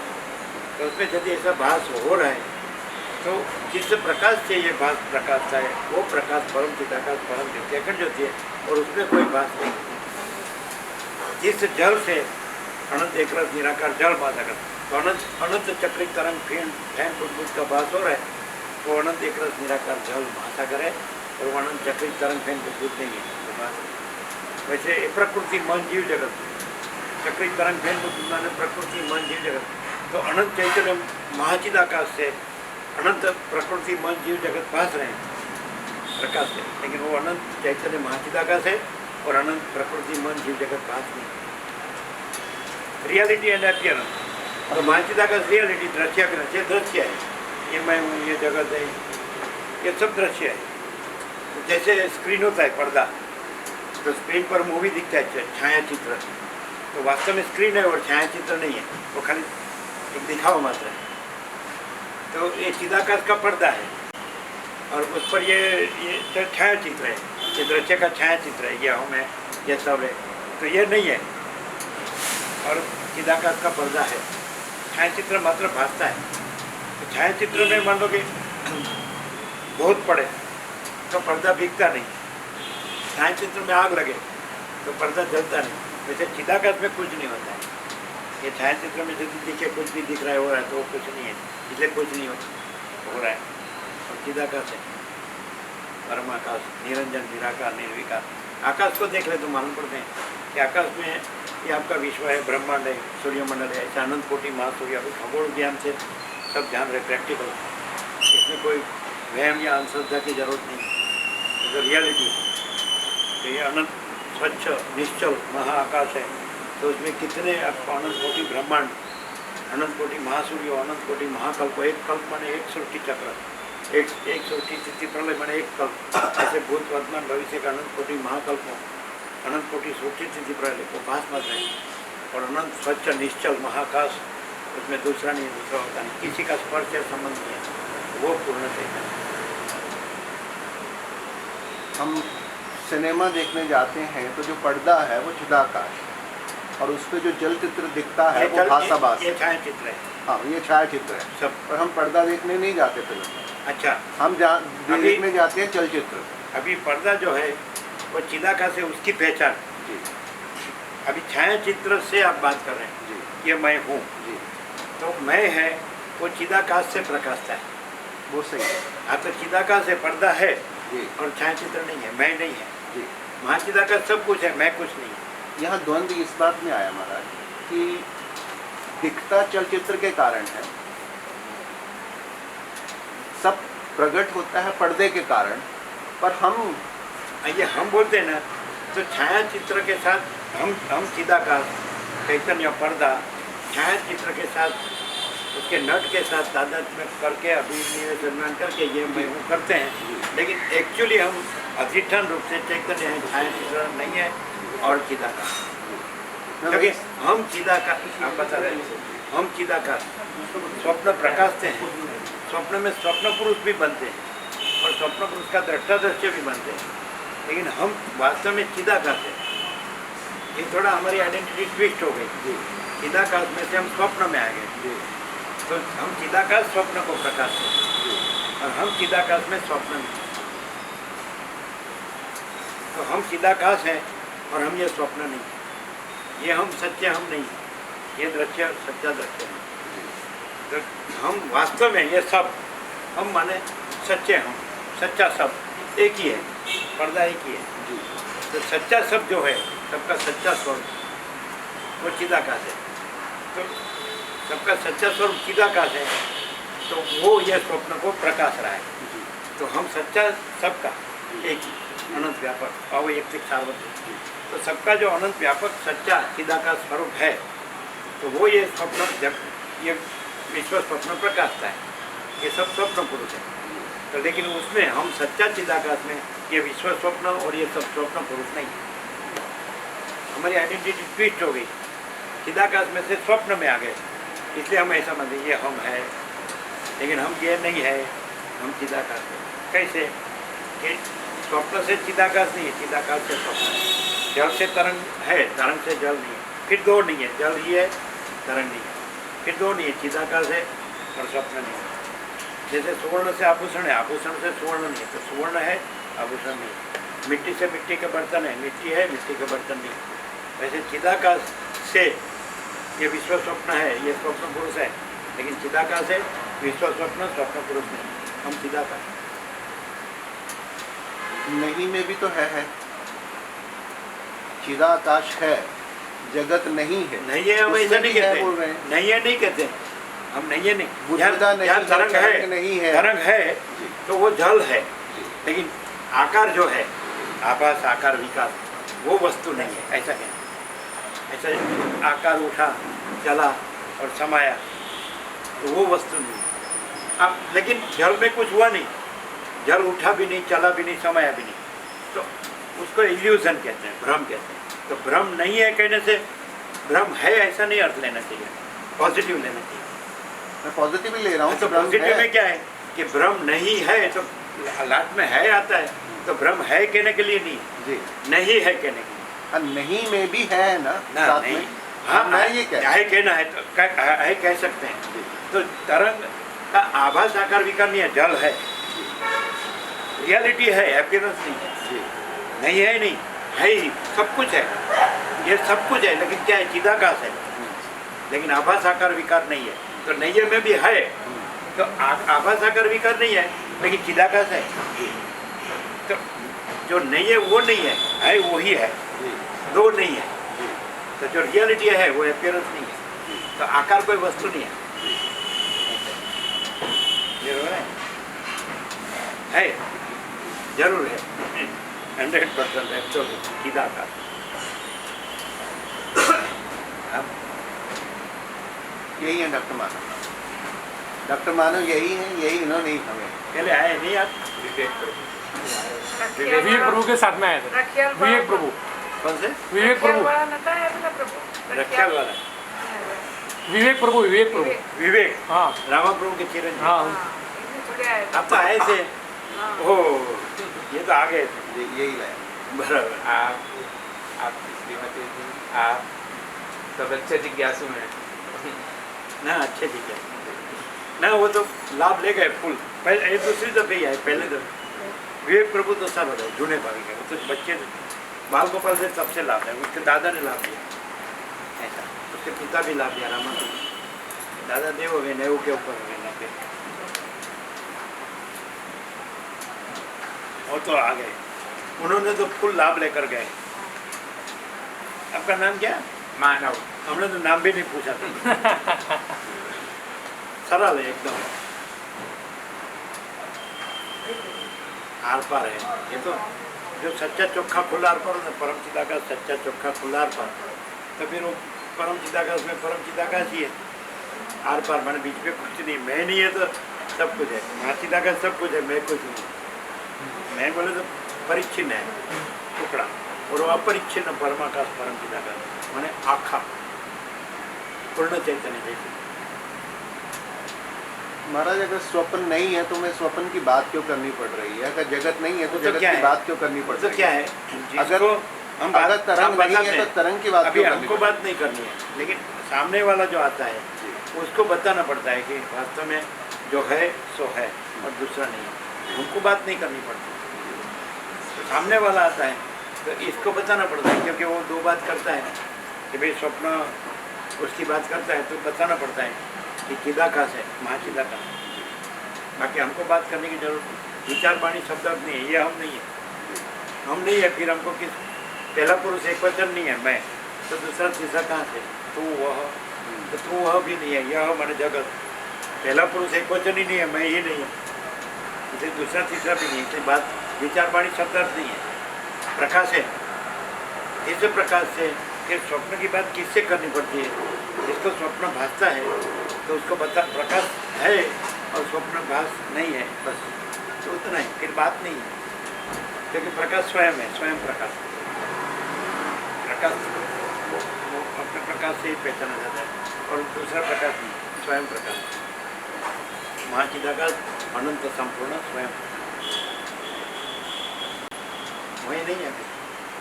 तो उसमें यदि ऐसा भास हो रहा है, तो जिस प्रकाश से ये भास प्रकाशता है, वो प्रकाश परम चिदाकाश, परम ज्योति, अखंड ज्योति है, और उसमें कोई भास नहीं। जिस जल से अनंत एक रस निराकार जल महासागर, तो अनंत चक्रिक तरंग फैन बुद्ध का भास हो रहा है, वो अनंत एक रस निराकार जल महासागर है, और वो अनंत चक्रिक तरंग फैन बुद्ध नहीं है, तो भास। वैसे प्रकृति मन जीव जगत, चक्रिक तरंग फैन बुद्ध माने प्रकृति मन जीव जगत, तो अनंत चैतन्य महाचिदाकाश से अनंत प्रकृति मन जीव जगत भास रहे हैं प्रकाश से, लेकिन वो अनंत चैतन्य महाचिदाकाश है, और अनंत प्रकृति मन जीव जगत भास नहीं। रियलिटी एंड अपीयरेंस, तो महाचिदाकाश रियलिटी, दृश्य दृश्य दृश्य है, ये मैं हूँ, ये जगत है, ये सब दृश्य है। जैसे स्क्रीन होता है, पर्दा, तो स्क्रीन पर मूवी दिखता है, छायाचित्र, तो वास्तव में स्क्रीन है और छायाचित्र नहीं है, वो खाली एक दिखावा मात्र है। तो ये चिदाकाश का पर्दा है, और उस पर ये छायाचित्र है, ये दृश्य का छाया चित्र है, ये हम है, ये सब है, तो ये नहीं है। और चिदाकाश का पर्दा है, छाया चित्र मात्र भासता है। तो छाया चित्र में मान लो कि बहुत पड़े तो पर्दा भीगता नहीं, छाया चित्र में आग लगे तो पर्दा जलता नहीं। वैसे चिदाकाश में कुछ नहीं होता है। ये छाया चित्र में यदि दिखे कुछ भी दिख रहा है, हो रहा है, तो वो कुछ नहीं है, इसलिए कुछ नहीं हो रहा है। और चिदाकाश है, परमाकाश, निरंजन, निराकार, निर्विकार। आकाश को देख ले तो मालूम पड़ते हैं कि आकाश में ये आपका विश्व है, ब्रह्मांड है, सूर्यमंडल है, ऐसा अनंत कोटि महासूर्य। अभी खगोल ज्ञान से सब जान रहे, प्रैक्टिकल, इसमें कोई वहम या अंधश्रद्धा की जरूरत नहीं, तो रियलिटी। तो ये अनंत स्वच्छ निश्चल महाआकाश है, तो उसमें कितने आपको अनंत कोटि ब्रह्मांड, अनंत कोटि महासूर्य, अनंत कोटि महाकल्प। एक कल्प माने एक सृष्टि चक्र, एक सृष्टि स्थिति प्रलय माने एक कल्प। ऐसे भूत वर्तमान भविष्य का अनंत कोटि महाकल्प, अनंत कोटि सृष्टि स्थिति प्रलय को भास मत रहे। और अनंत स्वच्छ निश्चल महाकाश, उसमें दूसरा नहीं, दूसरा होता नहीं, किसी का स्पर्श या संबंध नहीं है, वो पूर्ण है। हम सिनेमा देखने जाते हैं तो जो पर्दा है वो चिदाकाश, और उस पर जो जल चित्र दिखता है वो भासाभास। ये छाया चित्र है। हाँ, ये छाया चित्र है सब। और हम पर्दा देखने नहीं जाते फिल्म में। अच्छा, हम देखने जाते हैं चलचित्र। अभी पर्दा जो है वो चिदाकाश है, उसकी पहचान। जी अभी छाया चित्र से आप बात कर रहे हैं, जी ये मैं हूँ, जी, तो मैं है वो चिदाकाश से प्रकाशता है। वो सही है। हाँ, तो चिदाकाश है, पर्दा है, जी और छाया चित्र नहीं है, मैं नहीं है। जी, महाचिदाकाश सब कुछ है, मैं कुछ नहीं। यहाँ द्वंद्व इस बात में आया महाराज कि दिखता चलचित्र के कारण है, सब प्रकट होता है पर्दे के कारण, पर हम ये हम बोलते हैं ना, तो छाया चित्र के साथ हम चिदाकाश, चैतन्य, पर्दा, छाया चित्र के साथ, उसके नट के साथ तादात्म्य करके अभिनिवेश निर्माण करके ये मैं वो करते हैं। लेकिन एक्चुअली हम अधिष्ठान रूप से चैतन्य है, छाया चित्र नहीं है और चिदाकाश। क्योंकि हम चिदाकाश, आप बता रहे हैं, हम चिदाकाश स्वप्न प्रकाशते हैं, स्वप्न में स्वप्न पुरुष भी बनते हैं और स्वप्न पुरुष का दृष्टा दृश्य भी बनते हैं, लेकिन हम वास्तव में चिदाकाश है। ये थोड़ा हमारी आइडेंटिटी ट्विस्ट हो गई। चिदाकाश में से हम स्वप्न में आ गए, तो हम चिदाकाश स्वप्न को प्रकाशते हैं और हम चिदाकाश में स्वप्न में। तो हम चिदाकाश हैं और हम ये स्वप्न नहीं, ये हम सच्चे हम नहीं, ये दृश्य सच्चा दृश्य है। तो हम वास्तव में ये सब हम माने सच्चे हम, सच्चा सब एक ही है, पर्दा एक ही है। तो सच्चा सब जो है, सबका सच्चा स्वरूप वो चिदाकाश है। तो सबका सच्चा स्वरूप चिदाकाश है, तो वो ये स्वप्न को प्रकाश रहा है। तो हम सच्चा सबका एक ही अनंत व्यापक अवैयक्तिक सार्वत्रिक, तो सबका जो अनंत व्यापक सच्चा चिदाकाश स्वरूप है, तो वो ये स्वप्न, जब ये विश्व स्वप्न प्रकाशता है, ये सब स्वप्न पुरुष है। तो लेकिन उसमें हम सच्चा चिदाकाश में ये विश्व स्वप्न और ये सब स्वप्न पुरुष नहीं है। हमारी आइडेंटिटी ट्विस्ट हो गई, चिदाकाश में से स्वप्न में आ गए, इसलिए हम ऐसा मान लीजिए हम है, लेकिन हम ये नहीं है, हम चिदाकाश है। कैसे कि स्वप्न से चिदाकाश नहीं है, चिदाकाश से स्वप्न है। जल से तरंग है, तरंग से जल नहीं है, फिर दो नहीं है, जल ही है, तरंग नहीं है, फिर दो नहीं है, चिदाकाश है और स्वप्न नहीं है। जैसे सुवर्ण से आभूषण है, आभूषण से सुवर्ण नहीं है, तो सुवर्ण है, आभूषण नहीं है। मिट्टी से मिट्टी के बर्तन है, मिट्टी है, मिट्टी के बर्तन नहीं। वैसे चिदाकाश से ये विश्व स्वप्न है, ये स्वप्न पुरुष है, लेकिन चिदाकाश है, विश्व स्वप्न, स्वप्न पुरुष नहीं, हम चिदाकाश। नहीं में भी तो है चिदाकाश है, जगत नहीं है। नहीं है, हम ऐसा नहीं कहते, बोल रहे हैं। नहीं है नहीं कहते हम, नहीं है नहीं, बुद्धता नहीं, यहाँ तरंग है, नहीं है, तरंग है, तो वो जल है, लेकिन आकार जो है, आभास, आकार, विकार, वो वस्तु नहीं है, ऐसा कहते। ऐसा आकार उठा, चला और समाया, तो वो वस्तु नहीं है। अब लेकिन जल में कुछ हुआ नहीं, जल उठा भी नहीं, चला भी नहीं, समाया भी नहीं, तो उसको इल्यूजन कहते हैं, भ्रम कहते हैं। तो भ्रम नहीं है कहने से भ्रम है ऐसा नहीं अर्थ लेना चाहिए, पॉजिटिव लेना चाहिए। मैं पॉजिटिव ही ले रहा हूँ। तो पॉजिटिव में क्या है कि भ्रम नहीं है, तो लास्ट में है आता है, तो भ्रम है कहने के लिए नहीं, जी नहीं है कहने के लिए। नहीं में भी है ना ना साथ नहीं, में। हाँ मैं ये कह है कहना है तो है कह सकते हैं। जी। तो तरंग का आभास आकार विकार नहीं है, जल है, रियलिटी है, अपीयरेंस नहीं है। जी नहीं है नहीं है ही, सब कुछ है, ये सब कुछ है, लेकिन क्या है, चिदाकाश है, लेकिन आभास आकार विकार नहीं है। तो नहीं में भी है, तो आभास आकार विकार नहीं है, लेकिन चिदाकाश है। तो जो नहीं है वो नहीं है वही है, जी दो नहीं है। जी तो जो रियलिटी है वो अपीयरेंस नहीं है, तो आकार कोई वस्तु नहीं है। जरूर है जरूर है 100% एब्सोल्यूट चिदाकाश। अब यही है डॉक्टर मानव। डॉक्टर मानव यही है, यही इन्होंने ही हमें पहले आए नहीं आप? विवेक प्रभु के साथ में आए थे। विवेक प्रभु, कौन से? विवेक प्रभु, रखियाल वाला विवेक प्रभु, विवेक प्रभु। विवेक, हाँ रामा प्रभु के चिरंजीव। हाँ आप तो आए थे। ओह, ये तो आ गए थे। यही लाया। बराबर। आपकी श्रीमती जी, आप सब अच्छे जिज्ञासु हैं। ना अच्छे ठीक है ना, वो तो लाभ ले गए फुल। पहले एक दूसरी दफे ही आए, पहले दफे विवेक प्रभु तो सब है जूने भाग गए। वो तो बच्चे बाल गोपाल से सबसे लाभ है, उसके दादा ने लाभ लिया, ऐसा उसके पिता भी लाभ लिया। रामा दादा देव हो गए, नेव के ऊपर हो गए, 90। वो तो आ गए, उन्होंने तो फुल लाभ लेकर गए। आपका नाम क्या? मानव। हमने तो नाम भी नहीं पूछा था। सरल है एकदम, आर पार है ये तो। जो सच्चा चोखा खुला आर पार हो ना, परम चिदाकाश सच्चा चोखा खुला आर पार, तो फिर वो परम चिदाकाश में परम चिदाकाश ही है। आर पार मैंने बीच में कुछ नहीं, मैं नहीं है तो सब कुछ है। महा चिदाकाश सब कुछ है, मैं कुछ नहीं। मैं बोले तो परिच्छिन्न है टुकड़ा, और वो अपरिच्छिन्न परमाकाश परम चिदाकाश मैंने आखा पूर्ण चैतन्य जैसे। महाराज अगर स्वप्न नहीं है तो मैं स्वप्न की बात क्यों करनी पड़ रही है? अगर जगत नहीं है तो तो जगत क्या की है? बात क्यों करनी पड़ तो रही क्या है? है, अगर हम अगर तरंग नहीं है तो तरंग की बात अभी क्यों करनी हमको पड़ बात नहीं करनी है, लेकिन सामने वाला जो आता है उसको बताना पड़ता है कि वास्तव में जो है सो है और दूसरा नहीं है। हमको बात नहीं करनी पड़ती, तो सामने वाला आता है तो इसको बताना पड़ता है, क्योंकि वो दो बात करता है कि भाई स्वप्न उसकी बात करता है, तो बताना पड़ता है कि चिदाकाश है, महाचिदाकाश। बाकी हमको बात करने की जरूरत नहीं। विचार वाणी शब्द नहीं है, ये हम नहीं है, हम नहीं है। फिर हमको किस पहला पुरुष एक वचन नहीं है मैं, तो दूसरा तीसरा कहाँ से? तू वह, तो तू वह भी नहीं है, यह मैंने जगत। पहला पुरुष एक वचन ही नहीं है, मैं ही नहीं है, इसे दूसरा तीसरा भी नहीं है। इसलिए बात विचार वाणी शब्द नहीं है, प्रकाश है। इस प्रकाश से फिर स्वप्न की बात किससे करनी पड़ती है? जिसको स्वप्न भासता है तो उसको बता, प्रकाश है और स्वप्न भास नहीं है, बस तो उतना ही, फिर बात नहीं है। क्योंकि प्रकाश स्वयं है, स्वयं प्रकाश। प्रकाश वो अपने प्रकाश से ही पहचाना जाता है, और दूसरा प्रकाश नहीं, स्वयं प्रकाश। महाचिदाकाश अनंत संपूर्ण स्वयं वही नहीं है।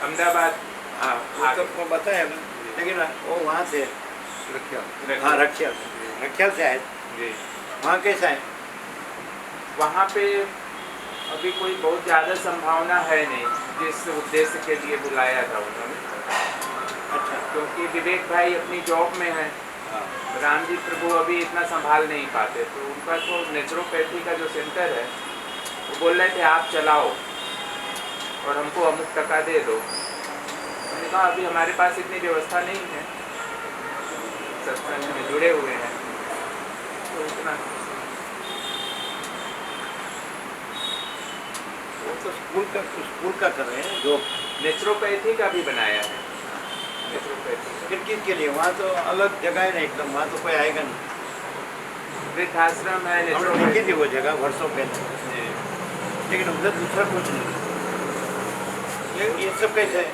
अहमदाबाद। हाँ, वो तो वो बताया हमने, लेकिन वो वहाँ से रखिया। हाँ रखियाल से आए। जी। वहाँ कैसा है? वहाँ पे अभी कोई बहुत ज़्यादा संभावना है नहीं, जिस उद्देश्य के लिए बुलाया था उन्होंने। अच्छा, क्योंकि विवेक भाई अपनी जॉब में है, हाँ राम जी प्रभु अभी इतना संभाल नहीं पाते, तो उनका तो नेचुरोपैथी का जो सेंटर है वो बोल रहे थे आप चलाओ और हमको अमुक टका दे दो। मैंने कहा अभी हमारे पास इतनी व्यवस्था नहीं है, सत्संग में जुड़े हुए हैं, तो इतना वो तो स्कूल का कर रहे हैं जो नेचुरोपैथी का भी बनाया है। नेचुरोपैथी फिर किसके लिए? वहाँ तो अलग जगह है ना एकदम, वहाँ तो कोई आएगा नहीं। वृद्धाश्रम है, हम लोग देखी थी वो जगह वर्षों पहले, लेकिन उधर दूसरा कुछ नहीं। ये सब कैसे है?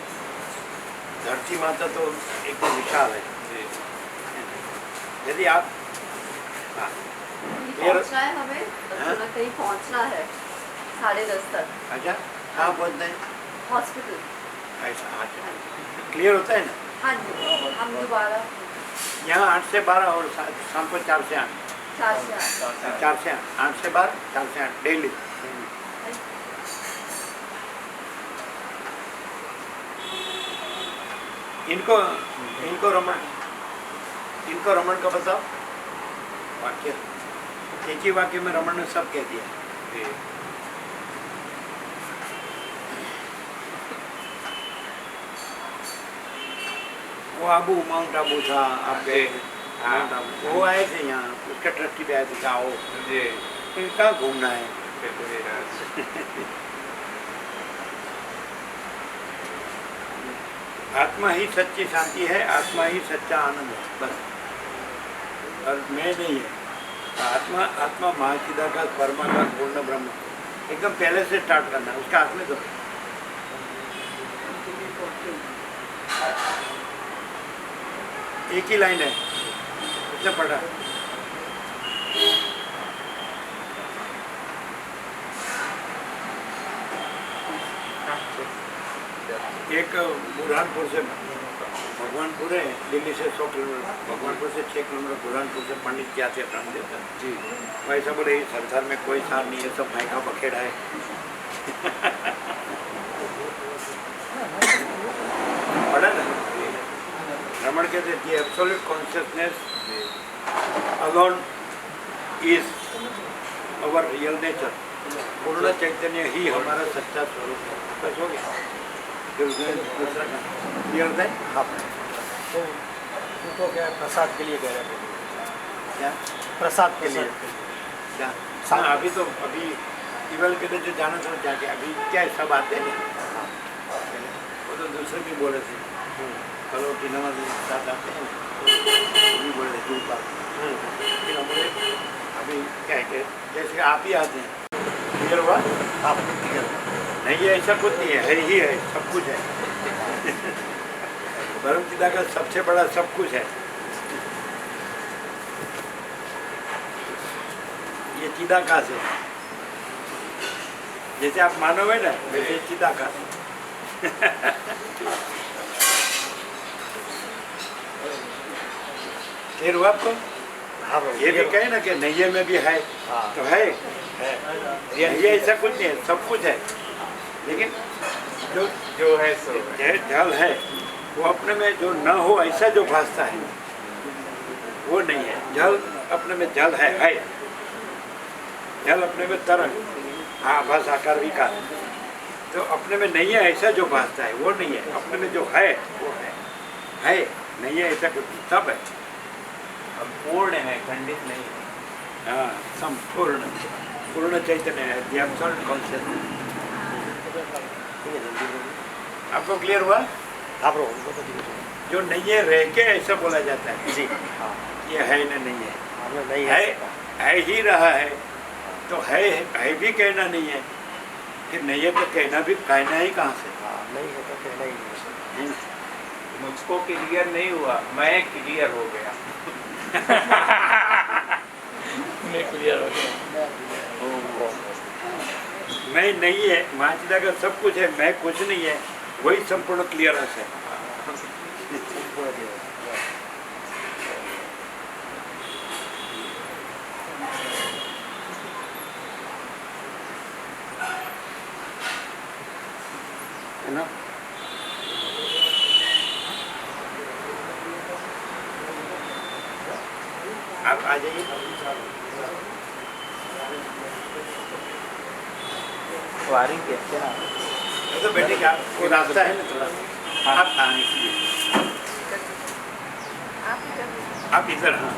धरती माता तो एकदम विशाल है। यदि आप पहुंचना है हमें, हाँ? कहीं पहुंचना है 10:30 तक। अच्छा, कहाँ पहुँचना है? हॉस्पिटल। ऐसा 8 क्लियर होता है ना? हाँ जी, हम दोबारा यहाँ 8 से 12 और शाम को 4 से 8। 4 से 4 से 8 से 12, 4 से 8 डेली। इनको रमन का बताओ वाक्य। एक ही वाक्य में रमन ने सब कह दिया। वो आबू माउंट आबू था, आप गए थे माउंट आबू। वो आए थे यहाँ, उसका ट्रस्टी भी आए थे, आओ जी कहाँ घूमना है। आत्मा ही सच्ची शांति है, आत्मा ही सच्चा आनंद है, बस। और मैं नहीं है। आत्मा महाचिदाकाश परमाकाश पूर्ण ब्रह्म, एकदम पहले से स्टार्ट करना है, उसका हाथ में करो। एक ही लाइन है, उसने पढ़ा। एक बुरहानपुर से भगवानपुर है, दिल्ली से 100 किलोमीटर, भगवानपुर से 6 किलोमीटर, बुरहानपुर से पंडित क्या थे प्राण देता जी। वैसा बोले इस संसार में कोई सार नहीं है, सब भाई का बखेड़ा है। पढ़ा ना? रमन कहते थे absolute consciousness alone is our real nature. पूर्ण चैतन्य ही हमारा सच्चा स्वरूप है। बस हो गया। फिर उसमें दूसरा का क्लियर होता है। हाँ, तो उनको क्या प्रसाद के लिए कह रहे थे? क्या प्रसाद के लिए क्या? हाँ, अभी तो अभी केवल के लिए जो जाना था जाके, अभी क्या सब आते हैं। वो तो दूसरे भी बोले थे, कलो की नमक साथ आते हैं, वो भी बोले थे दूर पर। लेकिन हम बोले अभी क्या है कि जैसे आप ही आते हैं, क्लियर हुआ? आप क्लियर नहीं है, ऐसा कुछ नहीं है ही है, सब कुछ है। परम पिता का सबसे बड़ा सब कुछ है। ये चिदाकाश है, जैसे आप मानोगे ना वैसे चिदाकाश। फिर हुआ आपको? ये भी कहे ना कि नैये में भी है, तो है ये ऐसा कुछ नहीं है, सब कुछ है। लेकिन जो है सो जल है वो अपने में जो न हो ऐसा जो भासता है वो नहीं है। जल अपने में जल है। जल अपने में तरंग, आभास, आकार, विकार, तो अपने में नहीं है ऐसा जो भासता है वो नहीं है। अपने में जो है वो है नहीं है ऐसा कुछ, सब है। पूर्ण है, खंडित नहीं है। हाँ, संपूर्ण पूर्ण चैतन्य है, द एब्सोल्यूट कॉन्शियसनेस। आपको क्लियर हुआ? आप जो नहीं है रह के ऐसा बोला जाता है जी। ये है ना नहीं है, नहीं है ही रहा है, तो है भी कहना नहीं है, कि नहीं है तो कहना ही कहाँ से? नहीं है तो कहना ही नहीं। मुझको क्लियर नहीं हुआ, मैं क्लियर हो गया। मैं क्लियर हो गया। मैं नहीं है, महाचिदा का सब कुछ है, मैं कुछ नहीं है, वही संपूर्ण क्लियरेंस है। है ना? आप आ जाइए। वारिंग कहते हैं तो बेटे क्या वो रास्ता है ना थोड़ा, आप आने के लिए आप इधर। हाँ,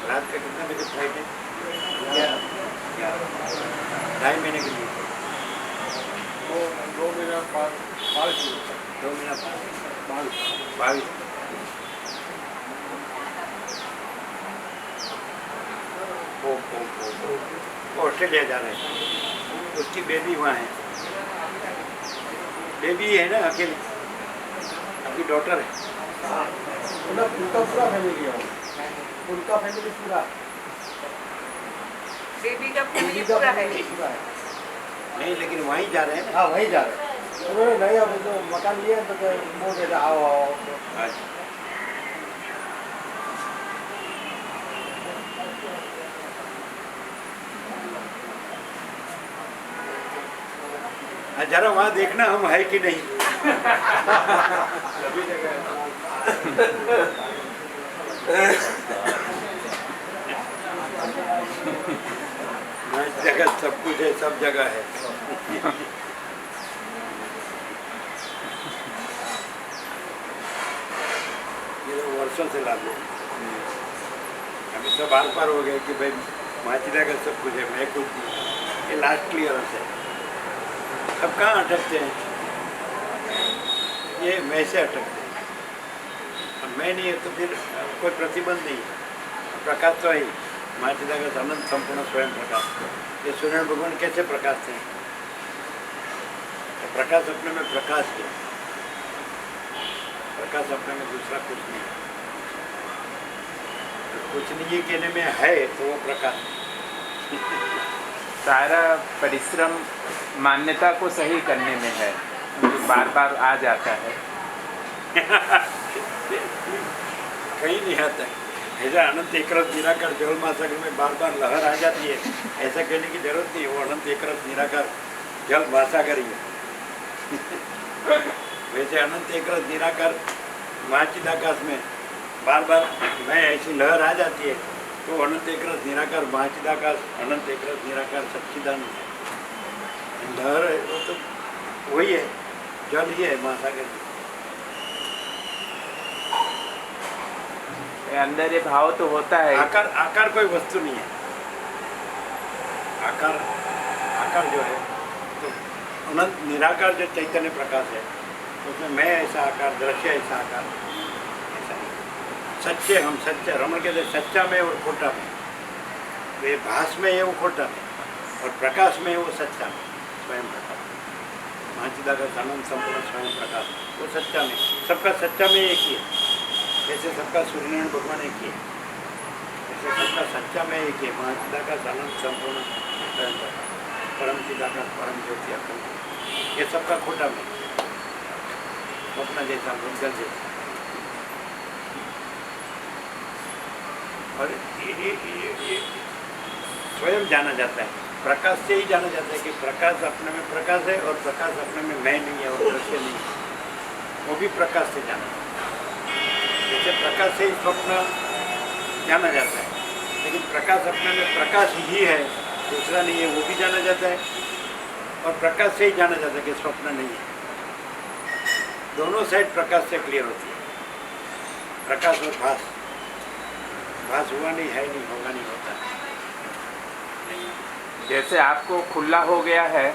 रात का कितना बजे फ्लाइट है? 2.5 महीने के लिए। 2 महीना 5 2 महीना 22। वो ऑस्ट्रेलिया जा रहे हैं, उसकी बेबी वहाँ है। बेबी है ना अकेले, आपकी डॉटर है? उनका पूरा फैमिली है, उनका फैमिली पूरा, बेबी का फैमिली बेबी का पूरा है। फैमिली पूरा है। नहीं, लेकिन वहीं जा रहे हैं ना। हाँ वहीं जा रहे हैं उन्होंने, नहीं अब जो मकान लिया तो वो दे आओ आओ। अच्छा। जरा वहाँ देखना हम है कि नहीं। जगह सब कुछ है, सब जगह है। ये तो वर्षों से लागू है। अभी सब बार पार हो गए कि भाई माचिदा का सब कुछ है, मैं कुछ नहीं। ये लास्ट क्लियरेंस है। अब कहाँ अटकते हैं? ये मैं से अटकते हैं। अब मैं नहीं है तो फिर कोई प्रतिबंध नहीं है। प्रकाश तो है, माचिदा का अनंत संपूर्ण स्वयं प्रकाश। ये सूर्य भगवान कैसे प्रकाश थे? तो प्रकाश अपने में प्रकाश है, प्रकाश अपने में दूसरा कुछ नहीं है। तो कुछ नहीं है कहने में है तो वो प्रकाश। सारा परिश्रम मान्यता को सही करने में है, बार बार आ जाता है। कहीं नहीं आता है। ऐसा अनंत एकरस निराकार जल महासागर में बार बार लहर आ जाती है, ऐसा कहने की जरूरत नहीं। वो अनंत एकरस निराकार जल महासागर ही है। वैसे अनंत एकरस निराकार महाचिदाकाश में बार बार मैं ऐसी लहर आ जाती है तो अनंत एकरस निराकार महाचिदाकाश, अनंत एकरस निराकार सच्चिदानंद है। लहर है वो तो वही है, जल ही है महासागर। अंदर ये भाव तो होता है। आकार आकार कोई वस्तु नहीं है। आकार आकार जो है तो अनंत निराकार जो चैतन्य प्रकाश है उसमें मैं ऐसा आकार, दृश्य ऐसा आकार, ऐसा नहीं। सच्चे हम सच्चे, रमण कहते सच्चा में और खोटा में। वे भास में है वो खोटा में, और प्रकाश में है वो सच्चा में, स्वयं प्रकाश। महाचिदा का अनंत संपूर्ण स्वयं प्रकाश वो सच्चा में, सबका सच्चा में एक ही है। जैसे सबका सूर्यनारायण भगवान एक ही है, जैसे सबका सच्चा में एक ही है। महाचिदा का अनंत संपूर्ण स्वयं प्रकाश, परम चिदाकाश, परम ज्योति अखंड, ये सबका खोटा में, स्वप्न जैसा, भूतगल जैसा। और ये स्वयं जाना जाता है, प्रकाश से ही जाना जाता है कि प्रकाश अपने में प्रकाश है और प्रकाश अपने में मैं नहीं है और दृश्य नहीं है, वो भी प्रकाश से जाना जाता है। जैसे प्रकाश से ही स्वप्न जाना जाता है, लेकिन प्रकाश अपने में प्रकाश ही है, दूसरा नहीं है, वो भी जाना जाता है। और प्रकाश से ही जाना जाता है कि स्वप्न नहीं है। दोनों साइड प्रकाश से क्लियर होती है, प्रकाश और भास। भास हुआ नहीं, है नहीं, होगा नहीं, होता है। जैसे आपको खुला हो गया है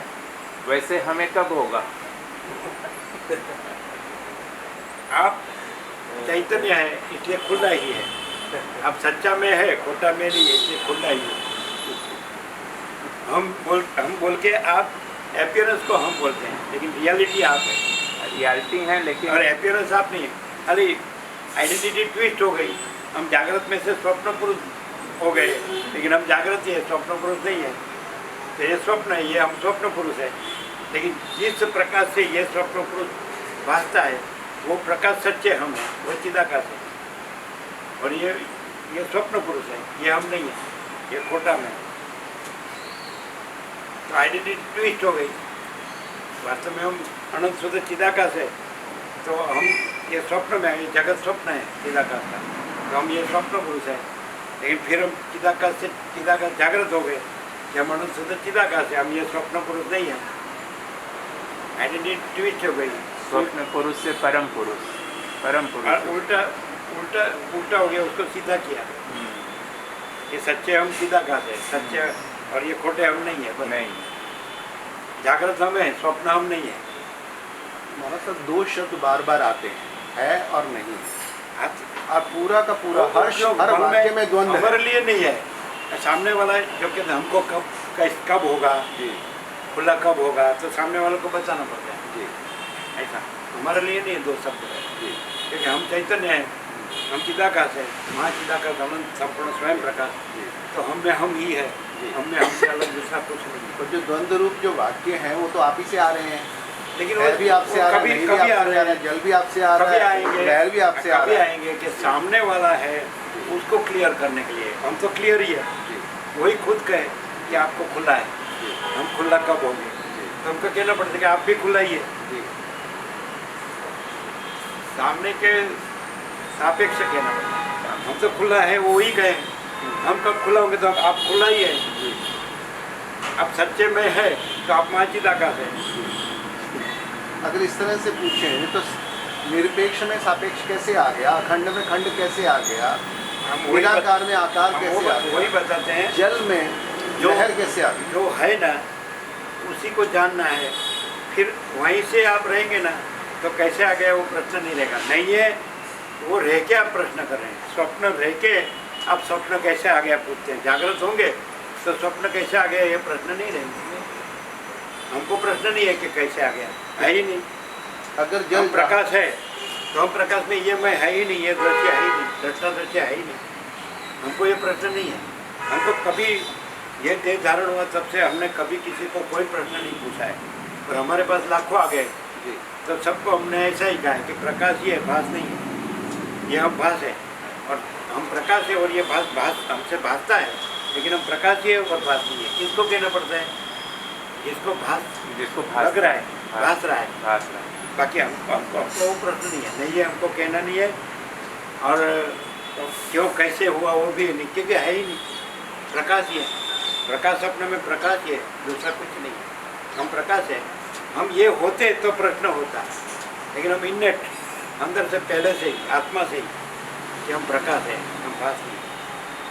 वैसे हमें कब होगा? आप चैतन्य है इसलिए खुला ही है। अब सच्चा में है, खोटा में नहीं है, इसलिए खुला ही है। हम बोल के आप अपीयरेंस को हम बोलते हैं, लेकिन रियलिटी आप है। रियलिटी है लेकिन और अपीयरेंस आप नहीं है। अरे आइडेंटिटी ट्विस्ट हो गई, हम जागृत में से स्वप्न पुरुष हो गए, लेकिन हम जागृत ही है, स्वप्न पुरुष नहीं है। तो ये स्वप्न है, ये हम स्वप्न पुरुष है। लेकिन जिस प्रकाश से ये स्वप्न पुरुष भासता है वो प्रकाश सच्चे हम है, वो चिदाकाश है। और ये स्वप्न पुरुष है, ये हम नहीं है, ये खोटा में। तो आइडेंटिटी ट्विस्ट हो गई। वास्तव में हम अनंत शुद्ध चिदाकाश है, तो हम ये स्वप्न में है, ये जगत स्वप्न है चिदाकाश का, तो हम ये स्वप्न पुरुष है। लेकिन फिर हम चिदाकाश से चिदाकाश जागृत हो गए कि हम अनंत शुद्ध चिदाकाश है, हम ये स्वप्न पुरुष नहीं है। आइडेंटिटी ट्विस्ट हो गई। स्वप्न पुरुष से परम पुरुष, परम और पुरुष। उल्टा उल्टा उल्टा हो गया, उसको सीधा किया। ये सच्चे हम चिदाकाश है, सच्चे, और ये खोटे हम नहीं है। बस नहीं, जागृत हम है, स्वप्न हम नहीं है। हमारा सब दो शब्द बार बार आते हैं, है और नहीं। आप पूरा का पूरा हर वाक्य में द्वंद्व है। हमारे लिए नहीं है, सामने वाला जो कहते हैं हमको कब होगा, जी खुला कब होगा, तो सामने वालों को बचाना पड़ता है जी। ऐसा। हमारे लिए नहीं दो शब्द है, जी क्योंकि हम चैतन्य हैं, हम चिदाकाश है, महाचिदाकाश अनंत संपूर्ण स्वयं प्रकाश, जी तो हम में हम ही है, जी। हम में हमसे अलग दूसरा कुछ नहीं। और जो द्वंद्व रूप जो वाक्य हैं वो तो आप ही से आ रहे हैं, लेकिन है भी आपसे आ रहा है, कभी नहीं भी कभी आपसे आ आ रहे रहा है, हैं, जल भी आपसे आ रहा कभी है, आएंगे, लहर भी आपसे आ कभी रहा है। आएंगे कि सामने वाला है उसको क्लियर करने के लिए। हम तो क्लियर ही है, जी वही खुद कहे कि आपको खुला है, जी हम खुला कब होंगे? तो हमको कहना पड़ता है कि आप भी खुला ही है। जी सामने के सापेक्ष कहना पड़ता है, हम तो खुला है वो ही कहे, हम कब खुला होंगे? तो आप खुला ही है। जी अब सच्चे में है तो आप महाचिदाकाश है। अगर इस तरह से पूछें तो निरपेक्ष में सापेक्ष कैसे आ गया, अखंड में खंड कैसे आ गया, हम वही निराकार में आकार हम कैसे आ वही गया, बताते हैं, जल में जो- लहर कैसे आ गई? जो है ना उसी को जानना है। फिर वहीं से आप रहेंगे ना तो कैसे आ गया वो प्रश्न नहीं रहेगा। नहीं है वो रह के आप प्रश्न कर रहे हैं, स्वप्न रह के आप स्वप्न कैसे आ गया पूछते हैं। जागृत होंगे तो स्वप्न कैसे आ गया ये प्रश्न नहीं रहेंगे। हमको प्रश्न नहीं है कि कैसे आ गया, है ही नहीं। अगर हम जल प्रकाश है तो हम प्रकाश में ये मैं है ही नहीं, ये दृश्य है ही नहीं, दृष्टा दृश्य है ही नहीं। हमको ये प्रश्न नहीं है। हमको कभी ये देह धारण हुआ तब से हमने कभी किसी को कोई प्रश्न नहीं पूछा है, और हमारे पास लाखों आ गए जी तो सबको हमने ऐसा ही कहा है कि प्रकाश ही है, भास नहीं है। ये हम भास है और हम प्रकाश है, और ये भास हमसे भासता है, लेकिन हम प्रकाश ही है और भास नहीं है। किसको कहना पड़ता है? जिसको भास जिसको लग रहा है, भास रहा है। भास रहा है। बाकी हमको वो प्रश्न नहीं है, नहीं है हमको कहना नहीं है। और क्यों कैसे हुआ वो भी नहीं, क्योंकि है ही नहीं, प्रकाश ही है। प्रकाश अपने में प्रकाश ही है, दूसरा कुछ नहीं है। हम प्रकाश है। हम ये होते तो प्रश्न होता, लेकिन हम इन्नेट अंदर से पहले से ही, आत्मा से ही कि हम प्रकाश है, हम भास नहीं,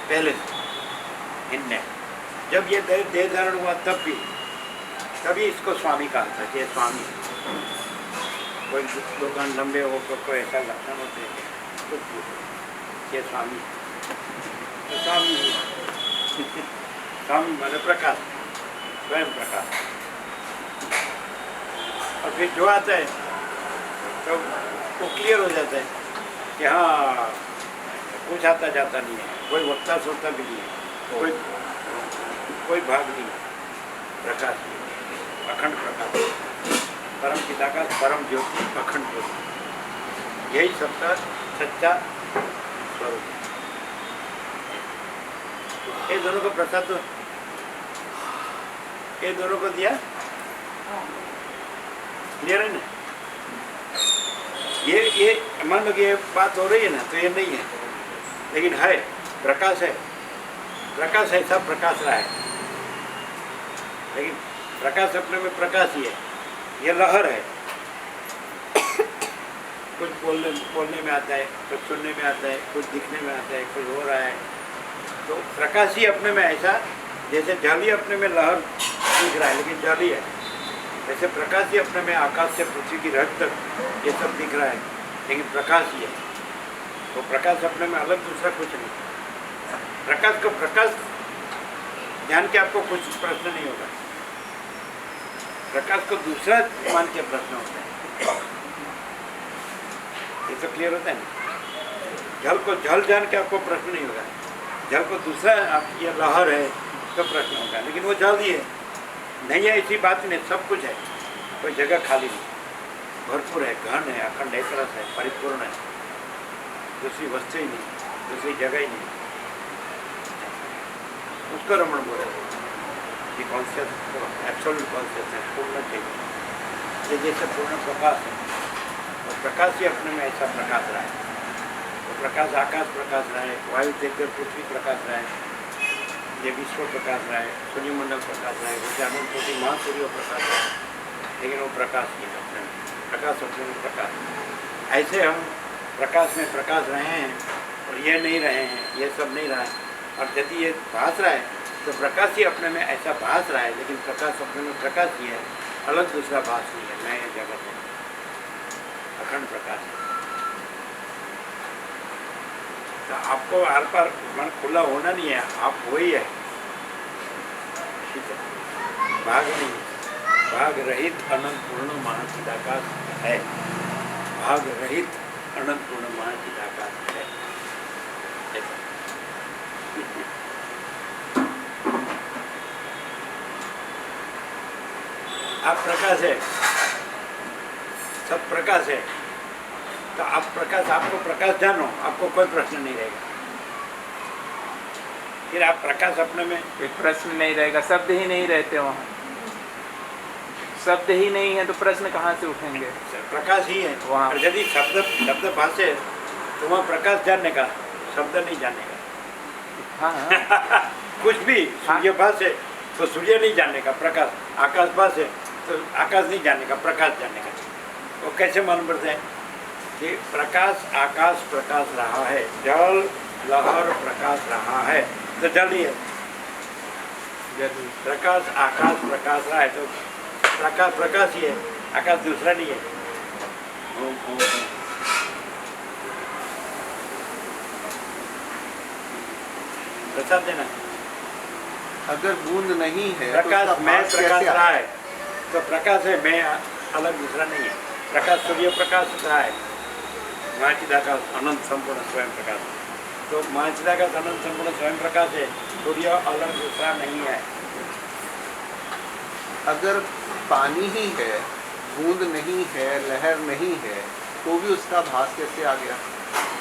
पहले से इन्नेट। जब ये देह धारण हुआ तभी इसको स्वामी कहा था कि ये स्वामी है। कोई दुकान लंबे हो तो कोई ऐसा लक्षण होते हैं तो ये स्वामी है। तो स्वामी स्वामी माने प्रकाश, स्वयं प्रकाश। और फिर जो आता है तो वो क्लियर हो जाता है कि हाँ कुछ आता जाता नहीं है, कोई वक्ता सोता भी नहीं है, कोई भाग नहीं है, प्रकाश नहीं, अखंड प्रकाश, परम चिदाकाश, परम ज्योति, अखंड ज्योति, यही सबका सच्चा स्वरूप है। ये दोनों को प्रसाद तो ये दोनों को दिया, क्लियर है ना? ये मान लो कि ये बात हो रही है ना, तो ये नहीं है, लेकिन है, प्रकाश है। प्रकाश ऐसा प्रकाश रहा है, लेकिन प्रकाश अपने में प्रकाश ही है। ये लहर है, कुछ बोलने में आता है, कुछ सुनने में आता है, कुछ दिखने में आता है, कुछ हो रहा है। तो प्रकाश ही अपने में ऐसा, जैसे जल ही अपने में लहर दिख रहा है लेकिन जल ही है, वैसे प्रकाश ही अपने में आकाश से पृथ्वी की रज तक ये सब दिख रहा है, लेकिन प्रकाश ही है। तो प्रकाश अपने में अलग दूसरा कुछ नहीं। प्रकाश को प्रकाश जान के आपको कुछ प्रश्न नहीं होगा, प्रकाश को दूसरा मान के प्रश्न होता है। ये तो क्लियर होता है ना? जल को जल जान के आपको प्रश्न नहीं होगा, जल को दूसरा आप ये लहर है तो प्रश्न होगा, लेकिन वो जल ही है, नहीं है ऐसी बात नहीं, सब कुछ है, कोई जगह खाली नहीं, भरपूर है, घन है, अखंड एक रस है, परिपूर्ण है, दूसरी वस्तु ही नहीं, दूसरी जगह ही नहीं। उसको रमण बोले ये कॉन्शियस, एब्सोल्यूट कॉन्शियस है, पूर्ण चेतन, ये जैसे पूर्ण प्रकाश है, और प्रकाश ही अपने में ऐसा प्रकाश रहा है। तो प्रकाश आकाश प्रकाश रहा है, वायु तेज पृथ्वी प्रकाश रहा है, ये विश्व प्रकाश रहा है, सूर्यमंडल प्रकाश रहा है, विद्यानंद कोटि महासूर्य प्रकाश रहा है, लेकिन वो प्रकाश ही है अपने में, प्रकाश अपने में प्रकाश। ऐसे हम प्रकाश में प्रकाश रहे हैं और ये नहीं रहे हैं, ये सब नहीं रहा है। और यदि ये भास रहा है तो प्रकाश ही अपने में ऐसा भास रहा है, लेकिन प्रकाश अपने में प्रकाश ही है, अलग दूसरा भास नहीं है, नए जगत है, अखंड प्रकाश है। तो आपको आर पार मन खुला होना नहीं है, आप वही है, ठीक है, भाग नहीं, भाग रहित अनंत पूर्ण महाचिदाकाश है। भाग रहित अनंत पूर्ण महाचिदाकाश है। ऐसा। आप प्रकाश है, सब प्रकाश है, तो आप प्रकाश, आपको प्रकाश जानो, आपको कोई प्रश्न नहीं रहेगा। फिर आप प्रकाश अपने में एक प्रश्न नहीं रहेगा, शब्द ही नहीं रहते वहाँ। शब्द ही नहीं है तो प्रश्न कहाँ से उठेंगे? प्रकाश ही है वहाँ। और यदि शब्द भाषे तो वहाँ प्रकाश जानने का, शब्द नहीं जानने का। हाँ कुछ भी सूर्य भाषे तो सूर्य नहीं जानने का, प्रकाश। आकाश भाषे तो आकाश नहीं जानने का, प्रकाश जानने का। वो कैसे मालूम पड़ता है कि प्रकाश आकाश प्रकाश रहा है, जल लहर प्रकाश रहा है, तो जल ही है। प्रकाश आकाश प्रकाश रहा है तो प्रकाश प्रकाश ही है, आकाश दूसरा नहीं है। ओम ओम ओम। प्रसाद देना। अगर बूंद नहीं है तो प्रकाश उसका मैं भास प्रकाश कैसे रहा आए? है तो प्रकाश है, मैं अलग दूसरा नहीं है। प्रकाश सूर्य प्रकाश रहा है, महाचिदाकाश अनंत संपूर्ण स्वयं प्रकाश। तो महाचिदाकाश अनंत संपूर्ण स्वयं प्रकाश है, सूर्य अलग दूसरा नहीं है। अगर पानी ही है, बूंद नहीं है, लहर नहीं है, तो भी उसका भास कैसे आ गया?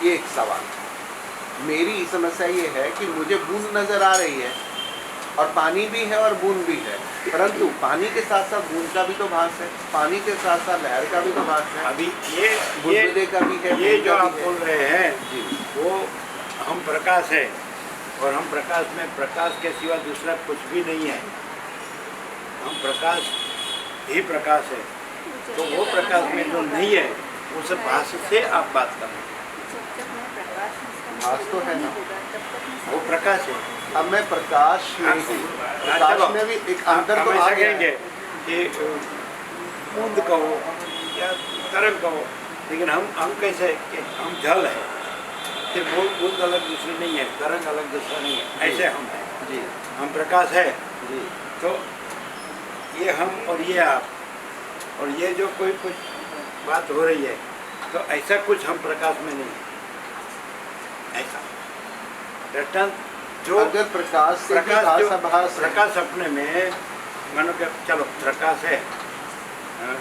ये एक सवाल। मेरी समस्या ये है कि मुझे बूंद नजर आ रही है और पानी भी है और बूंद भी है, परंतु पानी के साथ साथ बूंद का भी तो भास है, पानी के साथ साथ लहर का भी तो भास है, अभी ये बुलबुले का भी है, ये बूंद जो का आप भी है। बोल रहे हैं जी वो हम प्रकाश है, और हम प्रकाश में प्रकाश के सिवा दूसरा कुछ भी नहीं है। हम प्रकाश ही प्रकाश है। तो वो प्रकाश में जो नहीं है उस भास से आप बात कर रहे हैं। भास तो है ना, वो प्रकाश है। अब मैं प्रकाश में हाँ, हूँ, चलो। प्रकाश में भी एक अंतर हम तो ऐसा आ गया कहेंगे है। कि बूंद कहो या तरंग कहो, लेकिन हम कैसे कि हम जल है, कि वो बूंद अलग दूसरी नहीं है, तरंग अलग दूसरा नहीं है, ऐसे हम हैं। जी हम प्रकाश है। जी तो ये हम और ये आप, और ये जो कोई कुछ बात हो रही है, तो ऐसा कुछ हम प्रकाश में नहीं है। ऐसा दृष्टांत जो अगर प्रकाश से भी प्रकाश जो भासाभास है, प्रकाश अपने में मानो कि चलो प्रकाश है,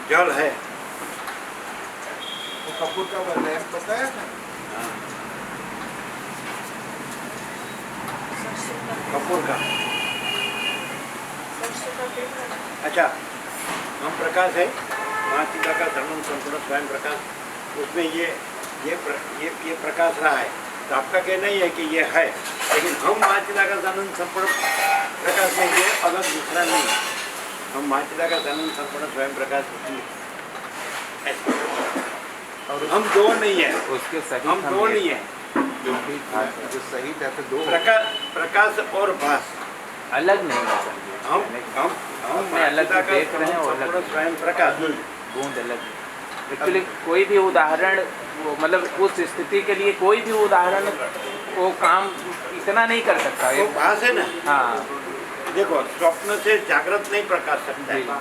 जल है, वो कपूर का लैंप बताया था, कपूर का। अच्छा, हम प्रकाश है, महाचिदा का धर्म संपूर्ण स्वयं प्रकाश, उसमें ये प्रकाश रहा है। तो आपका कहना ही है कि ये है, लेकिन हम महाचिदा का धर्म संपूर्ण प्रकाश में ये अलग दूसरा नहीं है। हम महाचिदा का धर्म संपूर्ण स्वयं प्रकाश नहीं है। ऐसा। और हम दो नहीं है, उसके सही हम दो नहीं है। जो भी था जो सही था तो दो प्रकाश और भास अलग नहीं हो सकते। हम अपने अलग महाचिदा का देख रहे हैं और अलग संपूर्ण स्वयं प्रकाश। बूंद अलग। एक्चुअली कोई भी उदाहरण मतलब उस स्थिति के लिए कोई भी उदाहरण वो काम इतना नहीं कर सकता। वो भास है ना। हाँ देखो, स्वप्न से जागृत नहीं प्रकाश सकता जी। है,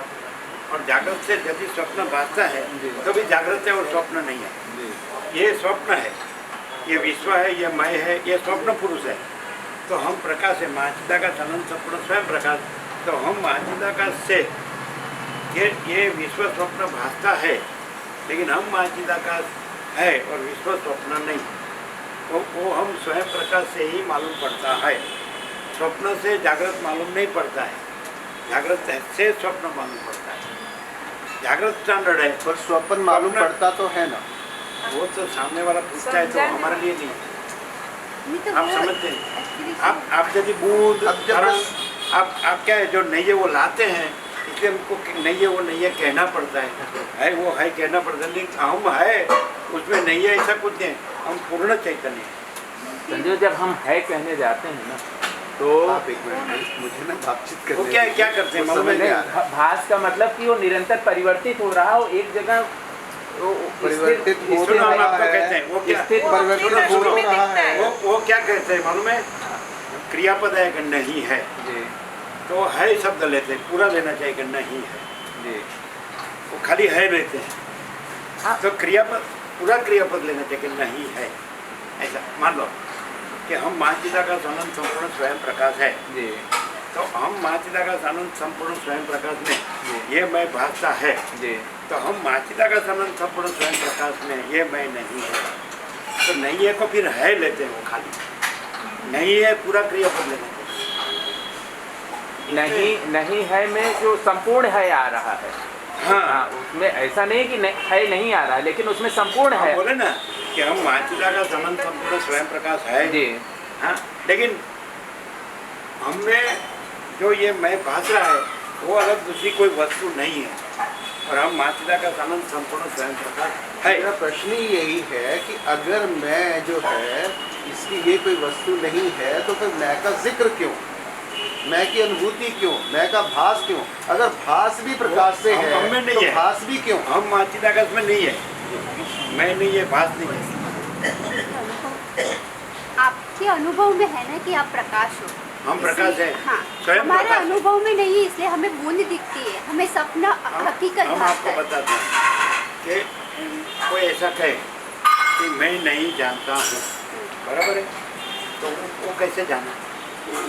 और जागृत से यदि स्वप्न भासता है जी। तो भी जागृत है और स्वप्न नहीं है। ये स्वप्न है, ये विश्व है, ये मैं है, ये स्वप्न पुरुष है। तो हम प्रकाश है, महाचिदा का अनंत संपूर्ण स्वयं प्रकाश। तो हम महाचिदा का से ये विश्व स्वप्न भासता है, लेकिन हम महाचिदा का है और विश्व स्वप्न नहीं। वो हम स्वयं प्रकाश से ही मालूम पड़ता है, स्वप्न से जागृत मालूम नहीं पड़ता है, जागृत से स्वप्न मालूम पड़ता है। जागृत स्टैंडर्ड है, पर स्वप्न मालूम स्वप्न- पड़ता तो है ना। वो तो सामने वाला पूछता है, तो हमारे लिए नहीं। आप समझते हैं? आप यदि बूंद अब जब तरंग, आप क्या है, जो नहीं है वो लाते हैं, इसलिए हमको नहीं है वो नहीं है कहना पड़ता है वो है कहना पड़ता है। लेकिन हम है उसमें नहीं है ऐसा कुछ नहीं, हम पूर्ण चैतन्य हैं। संजय, जब हम है कहने जाते हैं ना तो आप एक मिनट मुझे ना बातचीत करने वो क्या करते हैं वो मालूम समझ है? नहीं आ रहा। भास का मतलब कि वो निरंतर परिवर्तित हो रहा हो, एक जगह परिवर्तित हो सुनो, हम रहा आपको है। कहते हैं वो क्या, स्थित परिवर्तित सुनो, हो सुनो, रहा है। वो क्या कहते हैं मालूम है? क्रियापद है कि नहीं है, जी तो है शब्द लेते हैं, पूरा लेना चाहिए कि नहीं है। जी वो खाली है लेते हैं। हाँ। तो क्रियापद पूरा क्रियापद लेना चाहिए कि नहीं है। ऐसा मान लो कि हम महाचिदाकाश अनंत संपूर्ण स्वयं प्रकाश है, जी तो हम महाचिदाकाश अनंत संपूर्ण स्वयं प्रकाश में जी ये मैं भासता है, जी तो हम महाचिदाकाश अनंत संपूर्ण स्वयं प्रकाश में ये मैं नहीं है, तो नहीं है को फिर है लेते हैं वो खाली, नहीं है पूरा क्रियापद लेना चाहिए। नहीं है में जो संपूर्ण है आ रहा है। हाँ, उसमें ऐसा नहीं कि है नहीं आ रहा है, लेकिन उसमें संपूर्ण है। बोले ना कि हम महाचिदाकाश अनंत संपूर्ण स्वयं प्रकाश है जी हाँ, लेकिन हमें जो ये मैं भाष रहा है वो अलग दूसरी कोई वस्तु नहीं है, और हम महाचिदाकाश अनंत संपूर्ण स्वयं प्रकाश है। मेरा प्रश्न ही यही है कि अगर मैं जो है इसकी ये कोई वस्तु नहीं है तो फिर मैं का जिक्र क्यों, मैं की अनुभूति क्यों, मैं का भास क्यों? अगर भास भी प्रकाश से हम है में नहीं तो है। भास भी क्यों? हम महाचिदाकाश में नहीं है, मैं नहीं है, भाष नहीं है। आपके अनुभव में है ना कि आप प्रकाश हो। हम प्रकाश है, हाँ, स्वयं हमारे प्रकाश है। अनुभव में नहीं है, इसलिए हमें बूंद दिखती है, हमें सपना हकीकत हम भासता आपको है। बताते हैं कि कोई ऐसा कहे कि मैं नहीं जानता हूँ, बराबर है, तो वो कैसे जाना?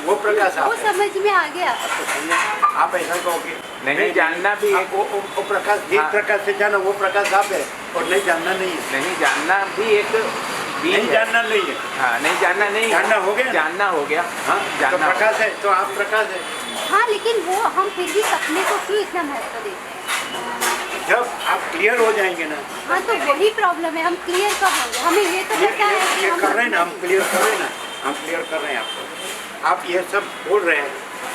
वो प्रकाश आप वो है। समझ में आ गया। तो समझे? आप ऐसा कहोगे नहीं जानना भी एक वो प्रकाश जिस हाँ। प्रकाश से जाना वो प्रकाश आप है, और नहीं जानना नहीं है। नहीं जानना भी एक बीज नहीं है। जानना नहीं है, हाँ नहीं जानना नहीं है। जानना हो गया ना? जानना हो गया हाँ, तो जानना प्रकाश है तो आप प्रकाश है। हाँ, लेकिन वो हम फिर भी सपने को क्यों इतना महत्व देते हैं? जब आप क्लियर हो जाएंगे ना, हाँ, तो वही प्रॉब्लम है, हम क्लियर कब होंगे? हमें ये तो पता है कि ये हम कर रहे हैं ना, हम क्लियर कर रहे हैं ना, हम क्लियर कर रहे हैं आपको। आप ये सब बोल रहे हैं,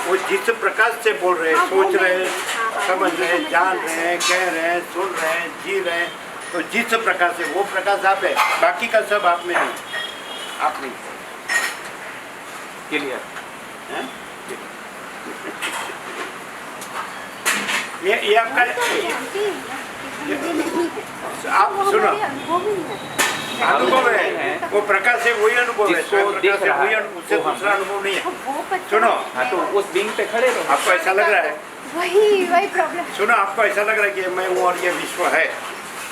वो जिस प्रकाश से बोल रहे हैं, हाँ, वो सोच मैं- रहे हैं, हाँ, समझ मुझे रहे हैं, समझ जान में रहे आया। हैं, कह रहे हैं, सुन रहे हैं, जी रहे हैं, तो जिस प्रकाश से वो प्रकाश आप है, बाकी का सब आप में नहीं, आप नहीं क्लियर। हैं? ये आपका हम तो जानते हैं ना कि हम ये नहीं है। आप वो सुनो, हमारे अनुभव ही है। अनुभव है, वो प्रकाश से वही अनुभव है, जिसको स्वयं दिख प्रकाश से रहा वही है, अनुभव, उससे वो हम- दूसरा अनुभव नहीं है। हाँ, वो पता सुनो, है। हाँ तो उस बिंग पे खड़े रहो। आपको ऐसा लग रहा है, वही प्रॉब्लम। सुनो, आपको ऐसा लग रहा है कि मैं हूँ और ये विश्व है,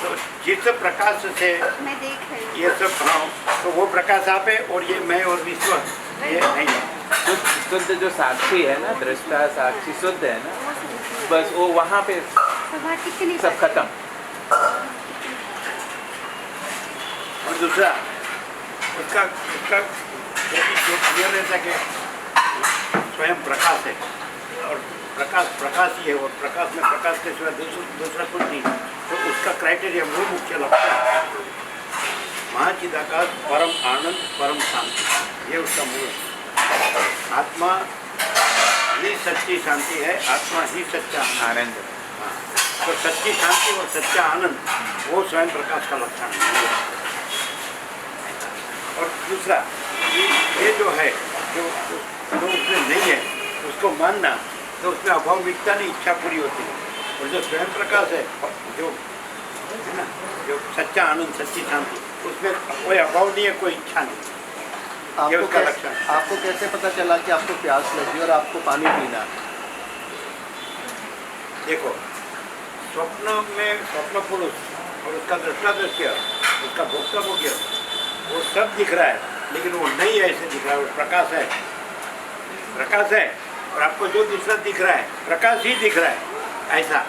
तो जिस प्रकाश से मैं देख रही हूँ। ये सब हाँ, तो वो प्रकाश आप है, और ये मैं और विश्व ये नहीं है। शुद्ध जो साक्षी है ना, दृष्टा साक्षी शुद्ध है ना, बस वो वहाँ पे सभा कितनी सब खत्म। और दूसरा उसका उसका जो क्लियर रहता है कि स्वयं प्रकाश है, और प्रकाश ही है, और प्रकाश में प्रकाश के सिवा दूसरा कुछ नहीं, तो उसका क्राइटेरिया वो मुख्य लगता है। महाचिदाकाश परम आनंद परम शांति, ये उसका मूल है। आत्मा ही सच्ची शांति है, आत्मा ही सच्चा आनंद। आनंद हाँ, तो सच्ची शांति और सच्चा आनंद वो स्वयं प्रकाश का लक्षण है। और दूसरा ये जो है जो उसमें नहीं है उसको मानना, तो उसमें अभाव मिटता नहीं, इच्छा पूरी होती है। और जो स्वयं प्रकाश है, जो है ना, जो सच्चा आनंद सच्ची शांति, उसमें कोई अभाव नहीं है, कोई इच्छा नहीं। ये उसका लक्षण है। आपको कैसे पता चला कि आपको प्यास लगी और आपको पानी पीना है? देखो, स्वप्न में स्वप्न पुरुष और उसका दृष्टा दृश्य, उसका भोक्ता भोग्य, वो सब दिख रहा है, लेकिन वो नहीं ऐसे दिख रहा है, वो प्रकाश है, प्रकाश है। और आपको जो दूसरा दिख रहा है प्रकाश ही दिख रहा है, ऐसा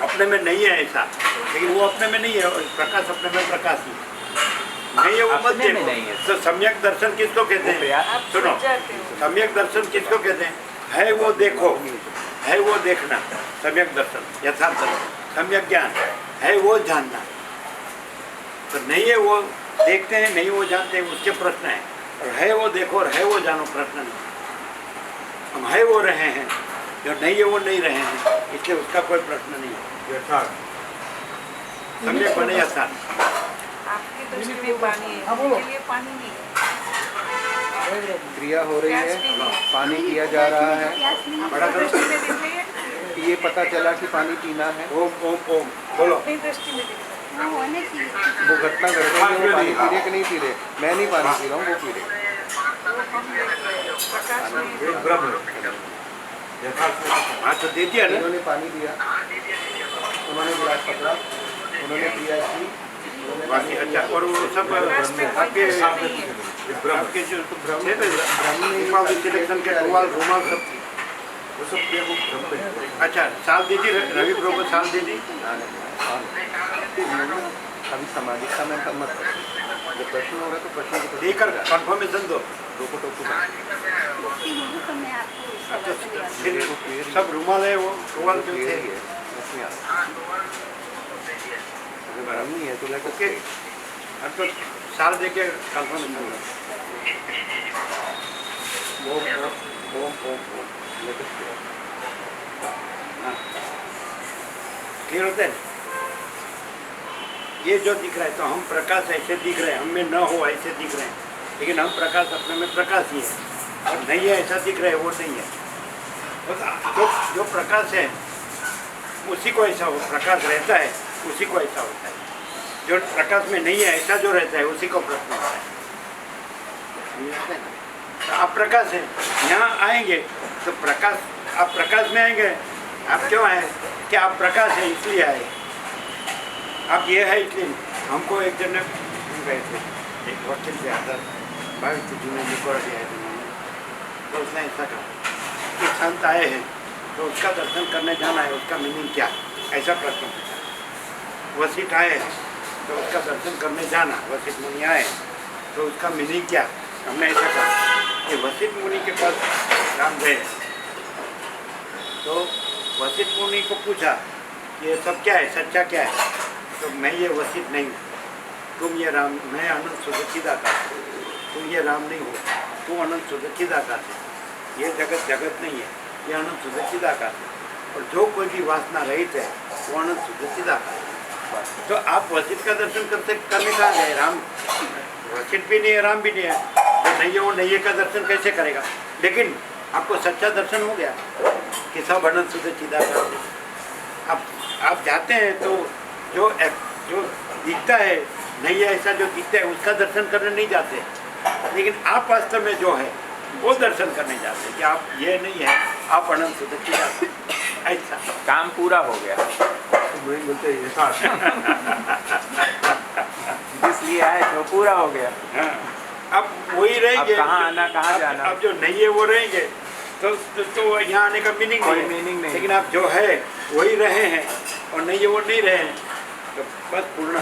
अपने में नहीं है ऐसा, लेकिन वो अपने में नहीं है, और प्रकाश अपने में प्रकाश ही नहीं है, वो मत अपने में देखो। नहीं है। तो सम्यक दर्शन किसको कहते वो प्यास- हैं? सुनो, सम्यक दर्शन किसको कहते हैं? है वो देखो, है वो देखना, सम्यक दर्शन, यथार्थ दर्शन, सम्यक ज्ञान है वो जानना। तो नहीं है वो देखते हैं, नहीं वो जानते हैं, उसके प्रश्न है। और है वो देखो और है वो जानो, प्रश्न नहीं। हम है वो रहे हैं, जो नहीं है वो नहीं रहे हैं, इसलिए उसका कोई प्रश्न नहीं है। यथार्थ सम्यक बने यथार्थ। आपकी दृष्टि में पानी है, मेरे लिए पानी नहीं है। क्रिया हो रही प्यास है, भी नहीं है। पानी पिया जा रहा है, प्यास नहीं बड़ा करो। दृष्टि में दिख रही है, ये पता चला कि पानी पीना है। ओम ओम ओम बोलो। अपनी दृष्टि में दिख रही वो होना चाहिए। वो घटना घट रही है, वो पानी पी रहे कि नहीं पी रहे? मैं नहीं पानी पी रहा हूँ, वो पी रहे। है, वो हम देख रहे हैं, प्रकाश में ब्रह्म यथार्थ। हाँ तो दे दिया ना। उन्होंने पानी दिया, उन्होंने गिलास पकड़ा, उन्होंने क्रिया की, बाकी अच्छा, और वो सब प्रकाश में कोई आपके नशा नहीं है। आपके जो सिलेक्शन के रुमाल सब वो सब ये वो भ्रम पे है। अच्छा साल दे दी, रवि प्रभु को साल दे दी। अभी सामाजिकता में मत करो। जब प्रश्न हो रहा है तो प्रश्न को देकर कंफर्मेशन दो। रोको टोको होती होगी तो मैं आपको अच्छा, सवाल दिया। फिर सब रुमाल है, वो रुमाल जो थे भ्रम नहीं है तो लेकर ओके। अब तो साल दे के कंफर्मेशन दो। ओम लेकर क्लियर होता है? ये जो दिख रहा है तो हम प्रकाश ऐसे दिख रहे हैं, हम में न हो ऐसे दिख रहे हैं, लेकिन हम प्रकाश अपने में प्रकाश ही है, और नहीं है ऐसा दिख रहा है वो नहीं है। बस जो प्रकाश है उसी को ऐसा हो, प्रकाश रहता है उसी को ऐसा होता है। जो प्रकाश में नहीं है ऐसा जो रहता है उसी को प्रश्न होता है। तो आप प्रकाश है, यहाँ आएंगे तो प्रकाश, आप प्रकाश में आएंगे। आप क्यों आए? कि आप प्रकाश है इसलिए आए। अब ये है इसलिए हमको एक जन ने गए थे, एक वकील से आता भाई तुझे निकोड़ दिया है तुमने, तो उसने ऐसा कहा कि संत आए हैं तो उसका दर्शन करने जाना है, उसका मीनिंग क्या? ऐसा प्रश्न पूछा। वशिष्ठ आए हैं तो उसका दर्शन करने जाना, वशिष्ठ मुनि आए तो उसका मीनिंग क्या? हमने ऐसा कहा कि वशिष्ठ मुनि के पास राम गए तो वशिष्ठ मुनि को पूछा कि ये सब क्या है, सच्चा क्या है? तो मैं ये वशिष्ठ नहीं हूँ, तुम ये राम, मैं अनंत शुद्ध चिदाकाश हूँ, तुम ये राम नहीं हो, तुम अनंत शुद्ध चिदाकाश है। ये जगत जगत नहीं है, ये अनंत शुद्ध चिदाकाश है, और जो कोई भी वासना रहित है वो अनंत शुद्ध चिदाकाश है। तो आप वशिष्ठ का दर्शन करने कहाँ गए? राम वशिष्ठ भी नहीं है, राम भी नहीं है, तो नहीं है वो नहीं है का दर्शन कैसे करेगा? लेकिन आपको सच्चा दर्शन हो गया कि सब अनंत शुद्ध चिदाकाश है। आप जाते हैं तो जो दिखता है नहीं है ऐसा जो दिखता है उसका दर्शन करने नहीं जाते, लेकिन आप वास्तव में जो है वो दर्शन करने जाते हैं कि आप ये नहीं है, आप अनंत शुद्ध चिदाकाश ऐसा। काम पूरा हो गया बोलते ही इसलिए आए तो पूरा हो गया। हाँ, अब वही रहेंगे। अब कहाँ आना कहाँ जाना? अब जो नहीं है वो रहेंगे तो यहाँ आने का मीनिंग कोई नहीं है। मीनिंग नहीं। लेकिन आप जो है वही रहे हैं और नहीं है वो नहीं रहे हैं, तो बस पूर्ण।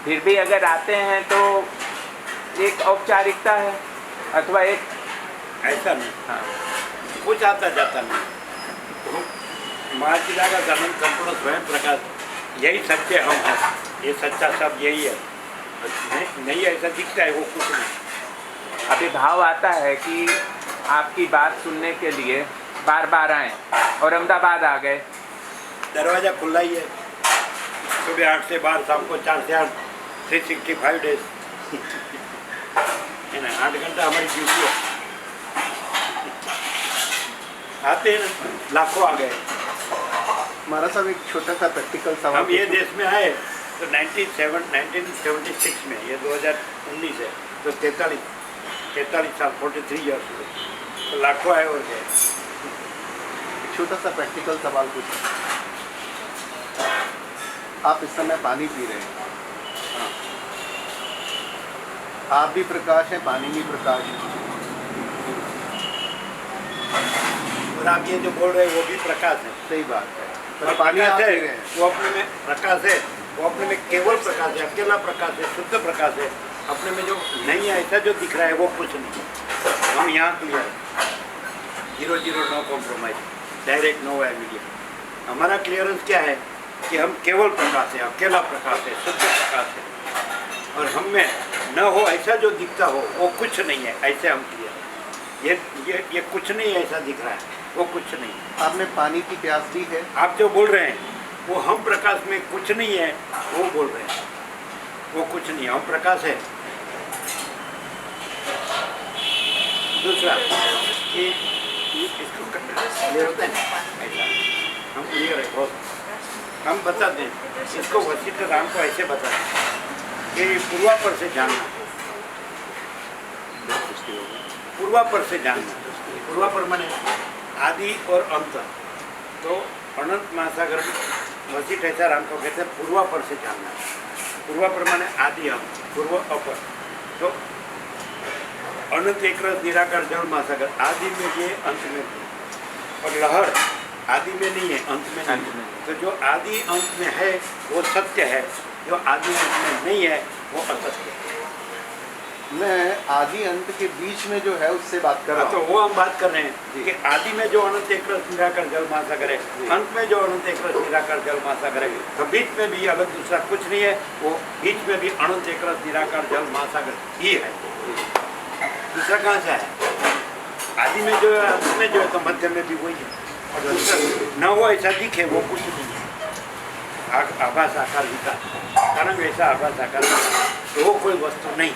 फिर भी अगर आते हैं तो एक औपचारिकता है अथवा एक ऐसा नहीं, हाँ कुछ आता जाता नहीं। महाचिदा का जन्म संपूर्ण स्वयं प्रकाश, यही सच्चे हम हैं, ये सच्चा सब यही है। नहीं ऐसा दिखता है वो कुछ नहीं। अभी भाव आता है कि आपकी बात सुनने के लिए बार बार आए और अहमदाबाद आ गए। दरवाज़ा खुला ही है, सुबह 8 से 12, शाम को 4 से 8, 365 डेज है ना, 8 घंटा हमारी ड्यूटी है। आते हैं ना, लाखों आ गए। हमारा सब एक छोटा सा प्रैक्टिकल सवाल। हम ये देश में आए तो 1976 में, ये 2019 है, तो 43 साल 43 ईयर्स हुए, तो लाखों आए और गए। छोटा सा प्रैक्टिकल सवाल पूछो। आप इस समय पानी पी रहे हैं, आप भी प्रकाश है, पानी भी प्रकाश है, और आप ये जो बोल रहे हैं वो भी प्रकाश है। सही बात है। और तो पानी आप प्रकाश पी है रहे हैं, वो अपने में प्रकाश है, वो अपने में केवल प्रकाश है, अकेला प्रकाश है, शुद्ध प्रकाश है। अपने में जो नहीं है ऐसा जो दिख रहा है वो कुछ नहीं। हम यहाँ clear 0 no compromise, direct no immediate. हमारा क्लियरेंस क्या है कि हम केवल प्रकाश है, अकेला प्रकाश है, शुद्ध प्रकाश है, और हम में न हो ऐसा जो दिखता हो वो कुछ नहीं है, ऐसे हम क्लियर है। ये कुछ नहीं है ऐसा दिख रहा है, वो कुछ नहीं है। आपने पानी की प्यास दी है, आप जो बोल रहे हैं वो हम प्रकाश में कुछ नहीं है, वो बोल रहे हैं, वो कुछ नहीं है, हम प्रकाश है। दूसरा कि इसको क्लियर होता है ना, ऐसा हम क्लियर है बहुत। हम बताते हैं इसको, वशिष्ठ राम को ऐसे बताते हैं कि पूर्वापर से जानना, पूर्वापर से जानना। पूर्वापर माने आदि और अंत। तो अनंत महासागर वसी टेचाराम को कहते हैं पूर्वापर से जानना। पूर्वापर माने आदि अंत, पूर्व अपर। तो अनंत एक रस निराकार जल महासागर, आदि में भी है, अंत में भी है। और लहर आदि में नहीं है, अंत में नहीं है। तो जो आदि अंत में है वो सत्य है, जो आदि अंत में नहीं है वो असत्य है। मैं आदि अंत के बीच में जो है उससे बात कर रहा तो हूँ। वो हम बात कर रहे हैं कि आदि में जो अनंत एक रस निराकार जल महासागर है, अंत में जो अनंत एक रस निराकार जल महासागर है, तो बीच में भी अलग दूसरा कुछ नहीं है। वो बीच में भी अनंत एक रस निराकार जल महासागर ही है, दूसरा कहाँ से है? आदि में जो है, अंत में जो है, तो मध्य में भी वही है। और दूसरा न हो ऐसा दिखे वो कुछ नहीं है। आभास आकार विकार, कारण वैसा आभास आकार तो वो कोई वस्तु नहीं।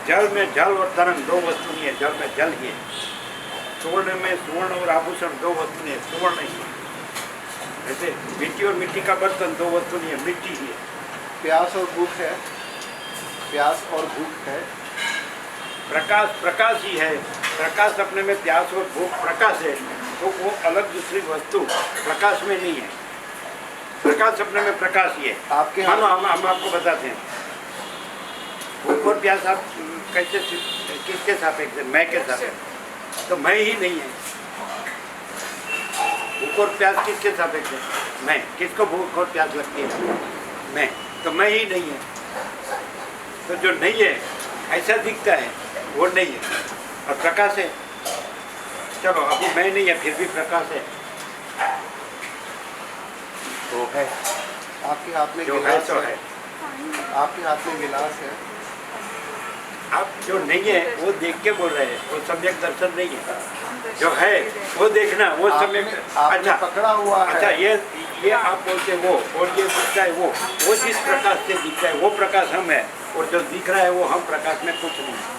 जल में जल और तरंग दो वस्तु नहीं है, जल में जल ही है। सुवर्ण में सुवर्ण और आभूषण दो वस्तु नहीं है, सुवर्ण ही है। ऐसे मिट्टी और मिट्टी का बर्तन दो वस्तु नहीं है, मिट्टी ही है। प्यास और भूख है, प्यास और भूख है। प्रकाश प्रकाश ही है। प्रकाश अपने में प्यास और भूख प्रकाश है, तो वो अलग दूसरी वस्तु प्रकाश में नहीं है। प्रकाश अपने में प्रकाश ही है। आपके मानो हम आपको बताते हैं, भूख और प्यास आप कैसे किसके सापेक्ष है? मैं के सापेक्ष। तो मैं ही नहीं है। भूख और प्यास किसके सापेक्ष है? मैं। किसको भूख और प्यास लगती है? मैं। तो मैं ही नहीं है। तो जो नहीं है ऐसा दिखता है वो नहीं है, और प्रकाश है। चलो अभी मैं नहीं है, फिर भी प्रकाश है। तो है। आपके हाथ में जो है गिलास सो है, है। आपके हाथ में गिलास है। आप जो नहीं है वो देख के बोल रहे हैं, वो सम्यक दर्शन नहीं है। जो है वो देखना, वो सम्यक। आपने पकड़ा हुआ है। अच्छा, ये आप बोलते वो, और ये दिखता है वो जिस प्रकाश से दिखता है वो प्रकाश हम है, और जो दिख रहा है वो हम प्रकाश में कुछ नहीं है।